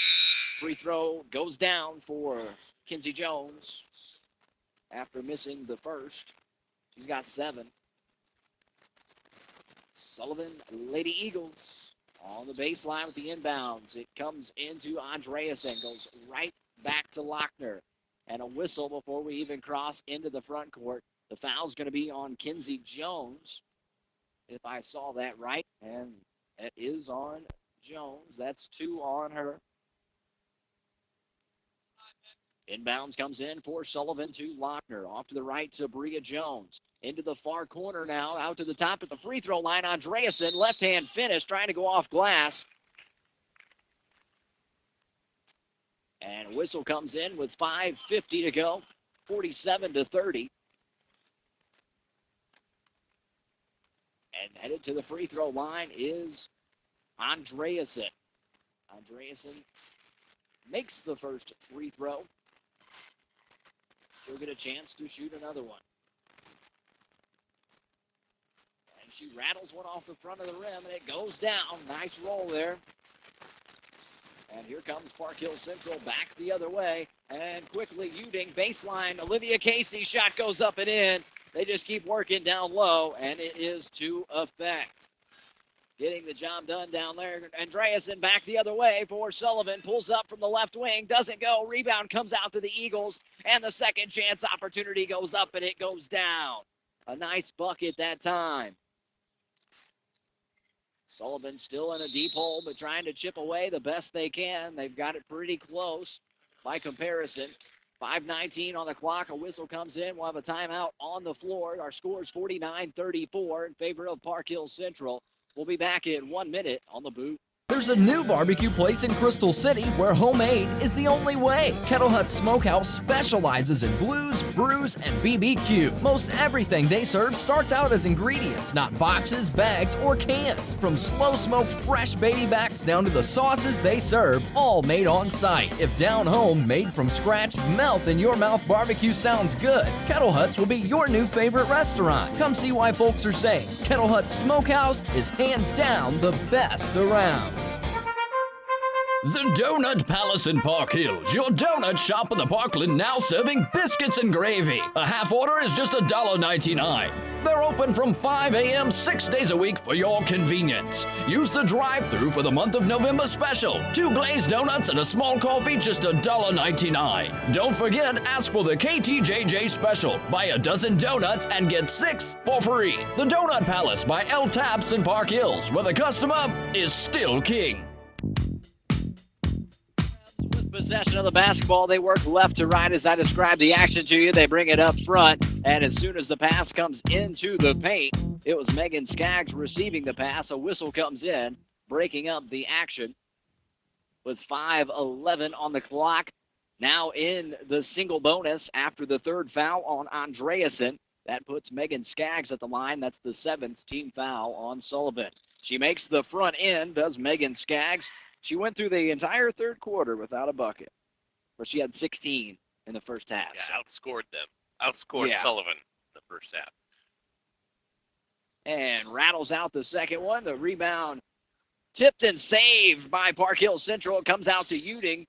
Free throw goes down for Kinsey Jones after missing the first. She's got 7. Sullivan Lady Eagles On the baseline with the inbounds, it comes into Andreasen, goes right back to Lochner. And a whistle before we even cross into the front court. The foul's going to be on Kinsey Jones, if I saw that right. And it is on Jones. That's 2 on her. Inbounds comes in for Sullivan to Lochner. Off to the right to Bria Jones. Into the far corner now. Out to the top at the free throw line. Andreasen, left-hand finish, trying to go off glass. And whistle comes in with 5:50 to go. 47-30. And headed to the free throw line is Andreasen. Andreasen makes the first free throw. She'll get a chance to shoot another one. And she rattles one off the front of the rim, and it goes down. Nice roll there. And here comes Park Hill Central back the other way. And quickly, Uding, baseline. Olivia Casey, shot goes up and in. They just keep working down low, and it is to effect. Getting the job done down there. Andreasen back the other way for Sullivan. Pulls up from the left wing. Doesn't go. Rebound comes out to the Eagles. And the second chance opportunity goes up and it goes down. A nice bucket that time. Sullivan still in a deep hole, but trying to chip away the best they can. They've got it pretty close by comparison. 5:19 on the clock. A whistle comes in. We'll have a timeout on the floor. Our score is 49-34 in favor of Park Hill Central. We'll be back in 1 minute on the boot. There's a new barbecue place in Crystal City where homemade is the only way. Kettle Hut Smokehouse specializes in blues, brews, and BBQ. Most everything they serve starts out as ingredients, not boxes, bags, or cans. From slow-smoked fresh baby backs down to the sauces they serve, all made on site. If down home, made from scratch, melt-in-your-mouth barbecue sounds good, Kettle Hut's will be your new favorite restaurant. Come see why folks are saying Kettle Hut Smokehouse is hands down the best around. The Donut Palace in Park Hills, your donut shop in the Parkland, now serving biscuits and gravy. A half order is just $1.99. They're open from 5 a.m. 6 days a week for your convenience. Use the drive-thru for the month of November special. 2 glazed donuts and a small coffee, just $1.99. Don't forget, ask for the KTJJ special. Buy a dozen donuts and get 6 for free. The Donut Palace by El Taps in Park Hills, where the customer is still king. Possession of the basketball. They work left to right as I described the action to you. They bring it up front, and as soon as the pass comes into the paint, it was Megan Skaggs receiving the pass. A whistle comes in, breaking up the action with 5:11 on the clock. Now in the single bonus after the third foul on Andreasen. That puts Megan Skaggs at the line. That's the 7th team foul on Sullivan. She makes the front end, does Megan Skaggs. She went through the entire third quarter without a bucket, but she had 16 in the first half. Yeah, outscored them. Outscored Sullivan in the first half. And rattles out the second one. The rebound tipped and saved by Park Hill Central. It comes out to Uding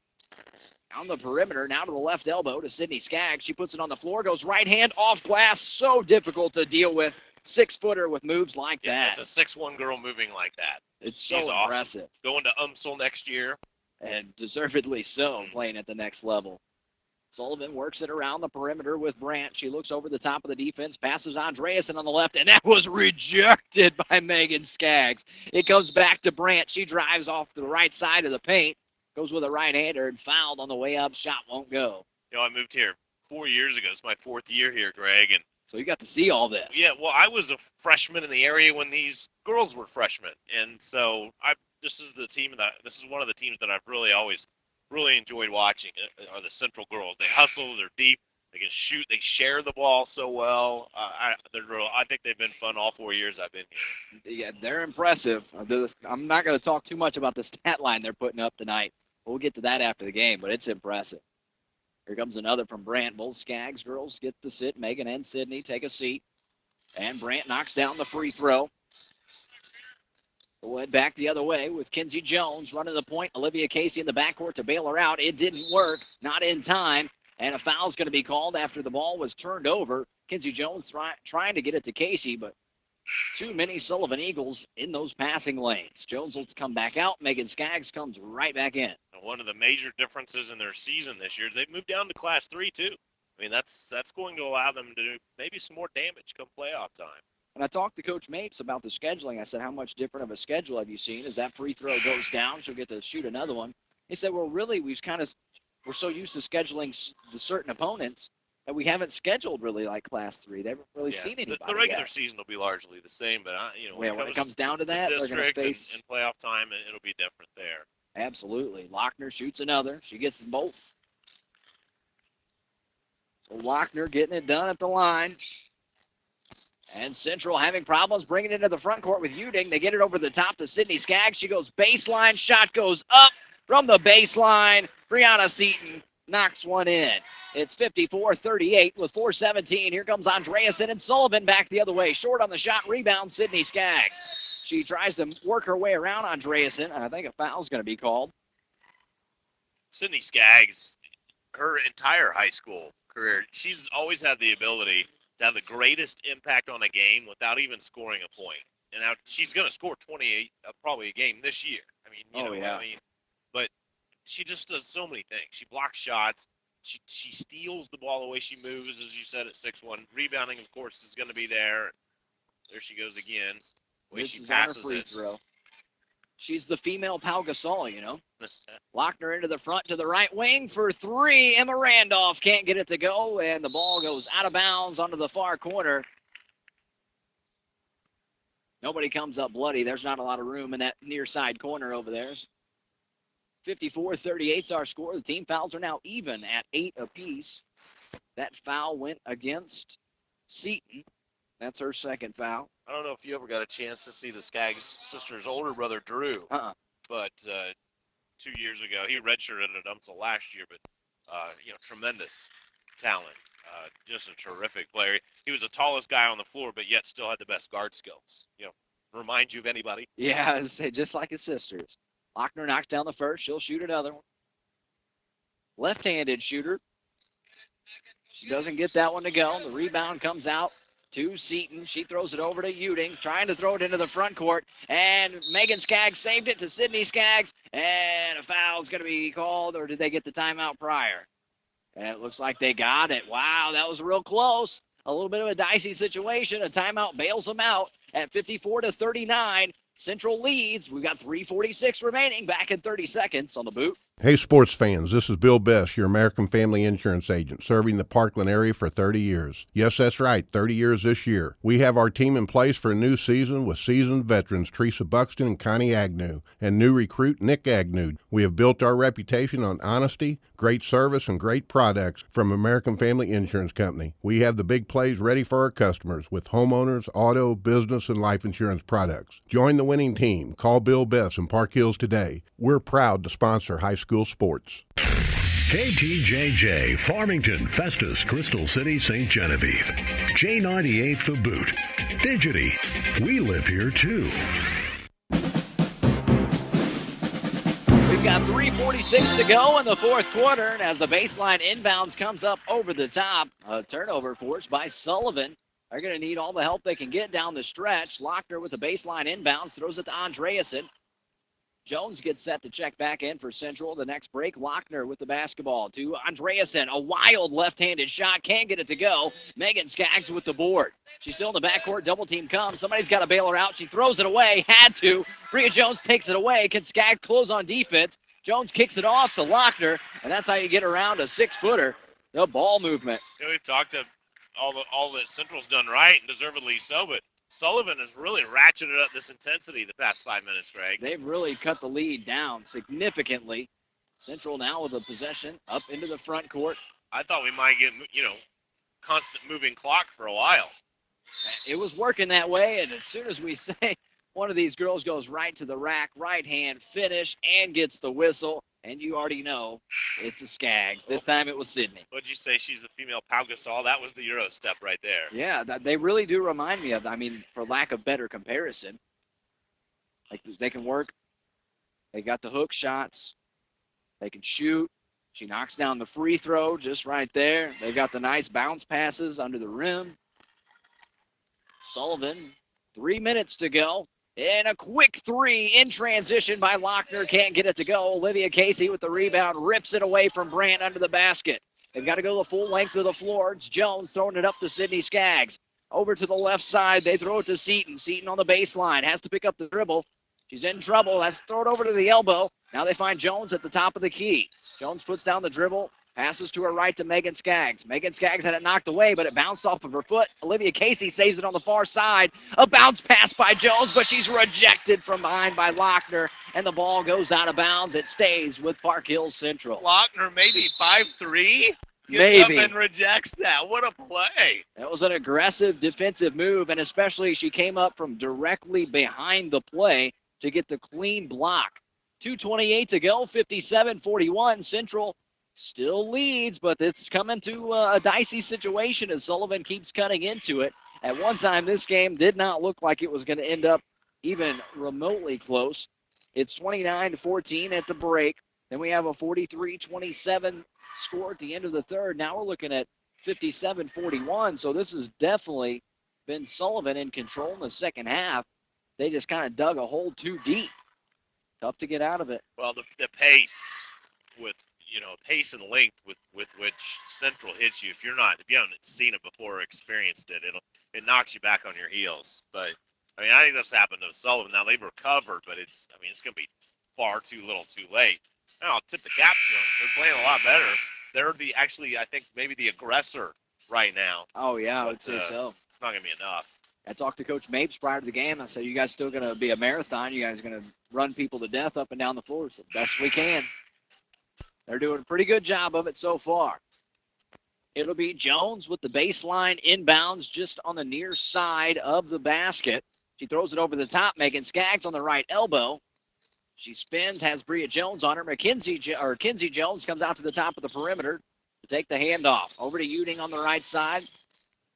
on the perimeter. Now to the left elbow to Sydney Skaggs. She puts it on the floor, goes right hand off glass. So difficult to deal with. 6-footer with moves like that. It's a 6'1" girl moving like that. It's so She's impressive. Awesome. Going to UMSL next year. And deservedly so, playing at the next level. Sullivan works it around the perimeter with Brandt. She looks over the top of the defense, passes Andreasen on the left, and that was rejected by Megan Skaggs. It comes back to Brandt. She drives off the right side of the paint, goes with a right-hander, and fouled on the way up. Shot won't go. You know, I moved here 4 years ago. It's my 4th year here, Greg, and so you got to see all this. Yeah, well, I was a freshman in the area when these girls were freshmen, and so this is one of the teams that I've really always really enjoyed watching. Are the Central girls? They hustle, they're deep, they can shoot, they share the ball so well. I think they've been fun all 4 years I've been here. Yeah, they're impressive. I'm not going to talk too much about the stat line they're putting up tonight. We'll get to that after the game, but it's impressive. Here comes another from Brandt. Both Skaggs girls get to sit. Megan and Sydney take a seat. And Brandt knocks down the free throw. We'll head back the other way with Kinsey Jones running the point. Olivia Casey in the backcourt to bail her out. It didn't work. Not in time. And a foul's going to be called after the ball was turned over. Kinsey Jones trying to get it to Casey, but too many Sullivan Eagles in those passing lanes. Jones will come back out. Megan Skaggs comes right back in. One of the major differences in their season this year is they've moved down to Class 3 too. I mean, that's going to allow them to do maybe some more damage come playoff time. And I talked to Coach Mapes about the scheduling. I said, how much different of a schedule have you seen? As that free throw goes down, she'll get to shoot another one. He said, well, really, we're so used to scheduling the certain opponents that we haven't scheduled really like Class 3. They haven't really seen anybody The regular yet. season will be largely the same, but when it comes down to that, they're going to district face and playoff time, it'll be different there. Absolutely. Lochner shoots another. She gets them both. So Lochner getting it done at the line. And Central having problems bringing it into the front court with Uding. They get it over the top to Sydney Skaggs. She goes baseline. Shot goes up from the baseline. Brianna Seaton knocks one in. It's 54-38 with 4:17. Here comes Andreasen and Sullivan back the other way. Short on the shot. Rebound, Sydney Skaggs. She tries to work her way around Andreasen, and I think a foul's going to be called. Sydney Skaggs, her entire high school career, she's always had the ability to have the greatest impact on a game without even scoring a point. And now she's going to score 28, probably a game this year. I mean, but she just does so many things. She blocks shots. She steals the ball the way she moves, as you said, at 6'1". Rebounding, of course, is going to be there. There she goes again. The way This she is on her passes free it. throw. She's the female Pau Gasol, you know. Lochner into the front to the right wing for three. Emma Randolph can't get it to go, and the ball goes out of bounds onto the far corner. Nobody comes up bloody. There's not a lot of room in that near side corner over there. 54-38 is our score. The team fouls are now even at 8 apiece. That foul went against Seaton. That's her second foul. I don't know if you ever got a chance to see the Skaggs sisters' older brother, Drew. But 2 years ago, he redshirted at UMSL last year, but, tremendous talent. Just a terrific player. He was the tallest guy on the floor, but yet still had the best guard skills. Remind you of anybody? Yeah, just like his sisters. Lochner knocks down the first. She'll shoot another one. Left-handed shooter. She doesn't get that one to go. The rebound comes out to Seaton. She throws it over to Uding, trying to throw it into the front court. And Megan Skaggs saved it to Sydney Skaggs. And a foul's going to be called, or did they get the timeout prior? And it looks like they got it. Wow, that was real close. A little bit of a dicey situation. A timeout bails them out at 54-39. Central leads. We've got 3:46 remaining. Back in 30 seconds on the boot. Hey, sports fans, this is Bill Best, your American Family Insurance agent, serving the Parkland area for 30 years. Yes, that's right, 30 years this year. We have our team in place for a new season with seasoned veterans Teresa Buxton and Connie Agnew, and new recruit Nick Agnew. We have built our reputation on honesty, great service, and great products from American Family Insurance Company. We have the big plays ready for our customers with homeowners, auto, business, and life insurance products. Join the winning team. Call Bill Best in Park Hills today. We're proud to sponsor high school sports. KTJJ, Farmington, Festus, Crystal City, St. Genevieve. J98 The Boot. Digity. We live here too. We've got 3:46 to go in the fourth quarter, and as the baseline inbounds comes up over the top, a turnover forced by Sullivan. They're going to need all the help they can get down the stretch. Lochner with the baseline inbounds, throws it to Andreasen. Jones gets set to check back in for Central. The next break, Lochner with the basketball to Andreasen. A wild left-handed shot, can't get it to go. Megan Skaggs with the board. She's still in the backcourt, double team comes. Somebody's got to bail her out. She throws it away, had to. Bria Jones takes it away. Can Skaggs close on defense? Jones kicks it off to Lochner, and that's how you get around a 6-footer. The ball movement. We've talked to all that Central's done right, and deservedly so, but Sullivan has really ratcheted up this intensity the past 5 minutes, Greg. They've really cut the lead down significantly. Central now with a possession up into the front court. I thought we might get, constant moving clock for a while. It was working that way, and as soon as we say one of these girls goes right to the rack, right hand finish, and gets the whistle, and you already know it's a Skaggs. This time it was Sydney. What'd you say? She's the female Pau Gasol? That was the Euro step right there. Yeah, they really do remind me of, for lack of better comparison. Like, they can work. They got the hook shots. They can shoot. She knocks down the free throw just right there. They got the nice bounce passes under the rim. Sullivan 3 minutes to go. And a quick three in transition by Lochner. Can't get it to go. Olivia Casey with the rebound. Rips it away from Brandt under the basket. They've got to go the full length of the floor. It's Jones throwing it up to Sydney Skaggs. Over to the left side. They throw it to Seaton. Seaton on the baseline. Has to pick up the dribble. She's in trouble. Has to throw it over to the elbow. Now they find Jones at the top of the key. Jones puts down the dribble. Passes to her right to Megan Skaggs. Megan Skaggs had it knocked away, but it bounced off of her foot. Olivia Casey saves it on the far side. A bounce pass by Jones, but she's rejected from behind by Lochner, and the ball goes out of bounds. It stays with Park Hills Central. Lochner maybe 5'3"? Gets Maybe. up and rejects that. What a play. That was an aggressive defensive move, and especially she came up from directly behind the play to get the clean block. 2:28 to go, 57-41. Central still leads, but it's coming to a dicey situation as Sullivan keeps cutting into it. At one time, this game did not look like it was going to end up even remotely close. It's 29-14 at the break. Then we have a 43-27 score at the end of the third. Now we're looking at 57-41, so this has definitely been Sullivan in control in the second half. They just kind of dug a hole too deep. Tough to get out of it. Well, the pace with pace and length with which Central hits you. If you haven't seen it before or experienced it, it knocks you back on your heels. But I think that's happened to Sullivan. Now they've recovered, but it's going to be far too little, too late. I'll tip the cap to them. They're playing a lot better. They're I think maybe the aggressor right now. Oh yeah, I would say so. It's not going to be enough. I talked to Coach Mapes prior to the game. I said, "You guys still going to be a marathon? You guys going to run people to death up and down the floor as best we can." They're doing a pretty good job of it so far. It'll be Jones with the baseline inbounds just on the near side of the basket. She throws it over the top. Megan Skaggs on the right elbow. She spins, has Bria Jones on her. Kinsey Jones comes out to the top of the perimeter to take the handoff. Over to Uding on the right side.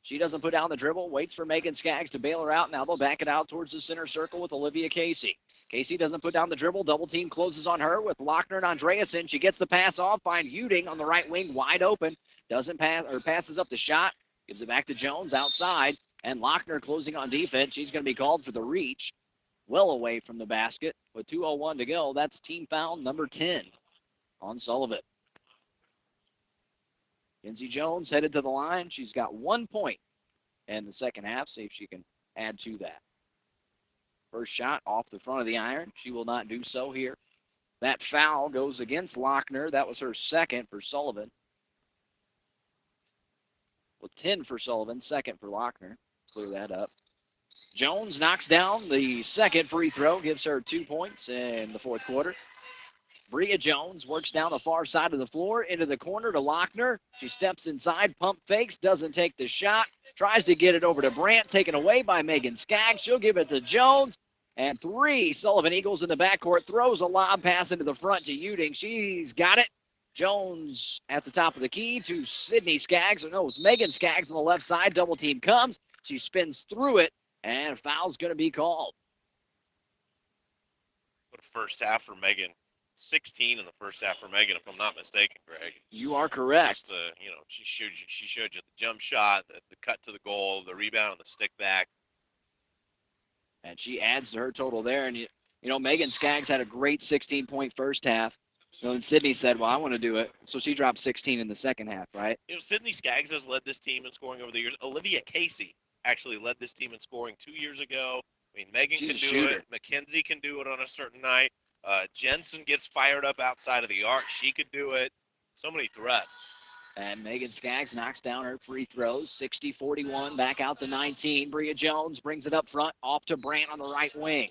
She doesn't put down the dribble, waits for Megan Skaggs to bail her out. Now they'll back it out towards the center circle with Olivia Casey. Casey doesn't put down the dribble. Double team closes on her with Lochner and Andreasen. She gets the pass off, find Uding on the right wing, wide open. Doesn't pass, or passes up the shot. Gives it back to Jones outside. And Lochner closing on defense. She's going to be called for the reach. Well away from the basket with 2:01 to go. That's team foul number 10 on Sullivan. Kinsey Jones headed to the line. She's got 1 point in the second half. See if she can add to that. First shot off the front of the iron. She will not do so here. That foul goes against Lochner. That was her second for Sullivan. With 10 for Sullivan, second for Lochner. Clear that up. Jones knocks down the second free throw, gives her 2 points in the fourth quarter. Bria Jones works down the far side of the floor into the corner to Lochner. She steps inside, pump fakes, doesn't take the shot, tries to get it over to Brandt, taken away by Megan Skaggs. She'll give it to Jones. And 3 Sullivan Eagles in the backcourt, throws a lob pass into the front to Uding. She's got it. Jones at the top of the key to Sydney Skaggs. No, it's Megan Skaggs on the left side. Double team comes. She spins through it, and a foul's going to be called. What a first half for Megan. 16 in the first half for Megan, if I'm not mistaken, Greg. You are correct. Just, she showed you the jump shot, the cut to the goal, the rebound, and the stick back. And she adds to her total there. And, Megan Skaggs had a great 16-point first half. And Sydney said, well, I want to do it. So she dropped 16 in the second half, right? Sydney Skaggs has led this team in scoring over the years. Olivia Casey actually led this team in scoring 2 years ago. Megan can do it. Mackenzie can do it on a certain night. Jensen gets fired up outside of the arc. She could do it. So many threats. And Megan Skaggs knocks down her free throws. 60-41, back out to 19. Bria Jones brings it up front, off to Brandt on the right wing.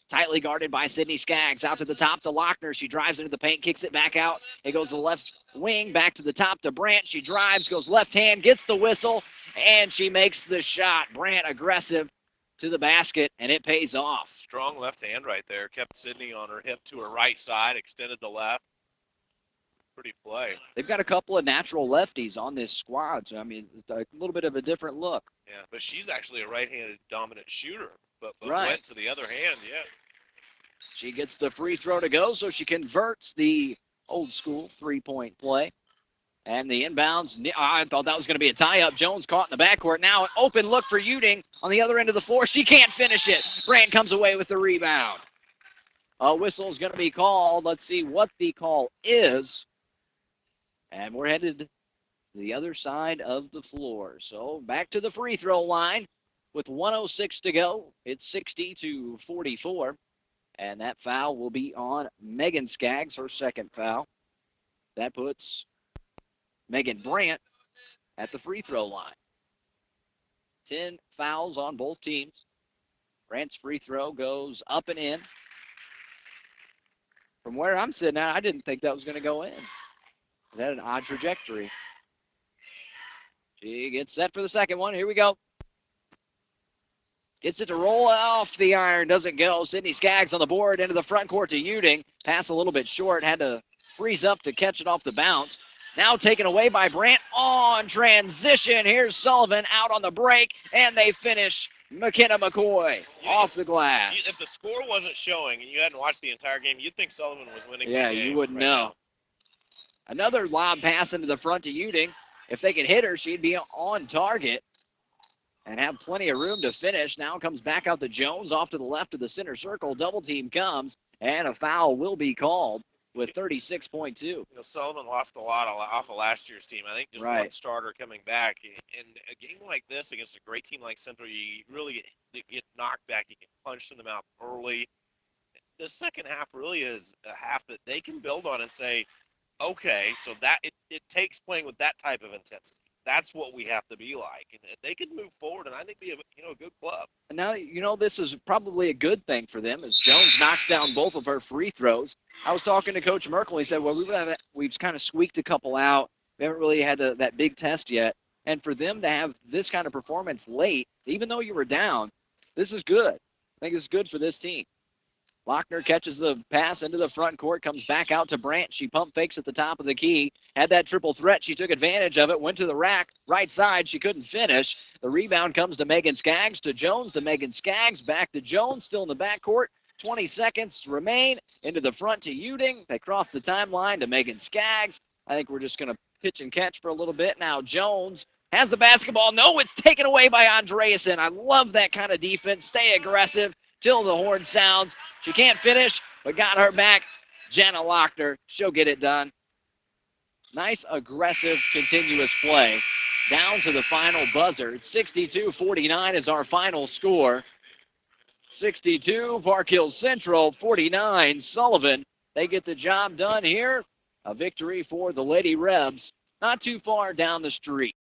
Tightly guarded by Sydney Skaggs. Out to the top to Lochner. She drives into the paint, kicks it back out. It goes to the left wing, back to the top to Brandt. She drives, goes left hand, gets the whistle, and she makes the shot. Brandt aggressive to the basket, and it pays off. Strong left hand right there. Kept Sydney on her hip to her right side, extended the left. Pretty play. They've got a couple of natural lefties on this squad, so, a little bit of a different look. Yeah, but she's actually a right-handed dominant shooter, but right. Went to the other hand, yeah. She gets the free throw to go, so she converts the old-school three-point play. And the inbounds, I thought that was going to be a tie-up. Jones caught in the backcourt. Now an open look for Uding on the other end of the floor. She can't finish it. Brandt comes away with the rebound. A whistle is going to be called. Let's see what the call is. And we're headed to the other side of the floor. So back to the free throw line with 1:06 to go. It's 60-44. And that foul will be on Megan Skaggs, her second foul. That puts Megan Brandt at the free throw line. 10 fouls on both teams. Brandt's free throw goes up and in. From where I'm sitting at, I didn't think that was going to go in. It had an odd trajectory. She gets set for the second one. Here we go. Gets it to roll off the iron. Doesn't go. Sydney Skaggs on the board into the front court to Uding. Pass a little bit short. Had to freeze up to catch it off the bounce. Now taken away by Brandt on transition. Here's Sullivan out on the break, and they finish McKenna McCoy off the glass. If the score wasn't showing and you hadn't watched the entire game, you'd think Sullivan was winning this Yeah, game. you wouldn't know. Another lob pass into the front to Uding. If they could hit her, she'd be on target and have plenty of room to finish. Now comes back out to Jones off to the left of the center circle. Double team comes, and a foul will be called with 36.2. You know, Sullivan lost a lot off of last year's team. I think just one starter coming back. In a game like this against a great team like Central, you really get knocked back. You get punched in the mouth early. The second half really is a half that they can build on and say, okay, so that it takes playing with that type of intensity. That's what we have to be like. And they can move forward, and I think be a good club. And now, this is probably a good thing for them as Jones knocks down both of her free throws. I was talking to Coach Merkel. He said, well, we've kind of squeaked a couple out. We haven't really had that big test yet. And for them to have this kind of performance late, even though you were down, this is good. I think it's good for this team. Lochner catches the pass into the front court, comes back out to Brandt. She pump fakes at the top of the key. Had that triple threat. She took advantage of it, went to the rack, right side. She couldn't finish. The rebound comes to Megan Skaggs, to Jones, to Megan Skaggs, back to Jones, still in the backcourt. 20 seconds remain. Into the front to Uding. They cross the timeline to Megan Skaggs. I think we're just going to pitch and catch for a little bit. Now Jones has the basketball. No, it's taken away by Andreasen. I love that kind of defense. Stay aggressive till the horn sounds. She can't finish, but got her back. Jenna Lochner, she'll get it done. Nice, aggressive, continuous play. Down to the final buzzer. 62-49 is our final score. 62, Park Hills Central, 49, Sullivan. They get the job done here. A victory for the Lady Rebs. Not too far down the street.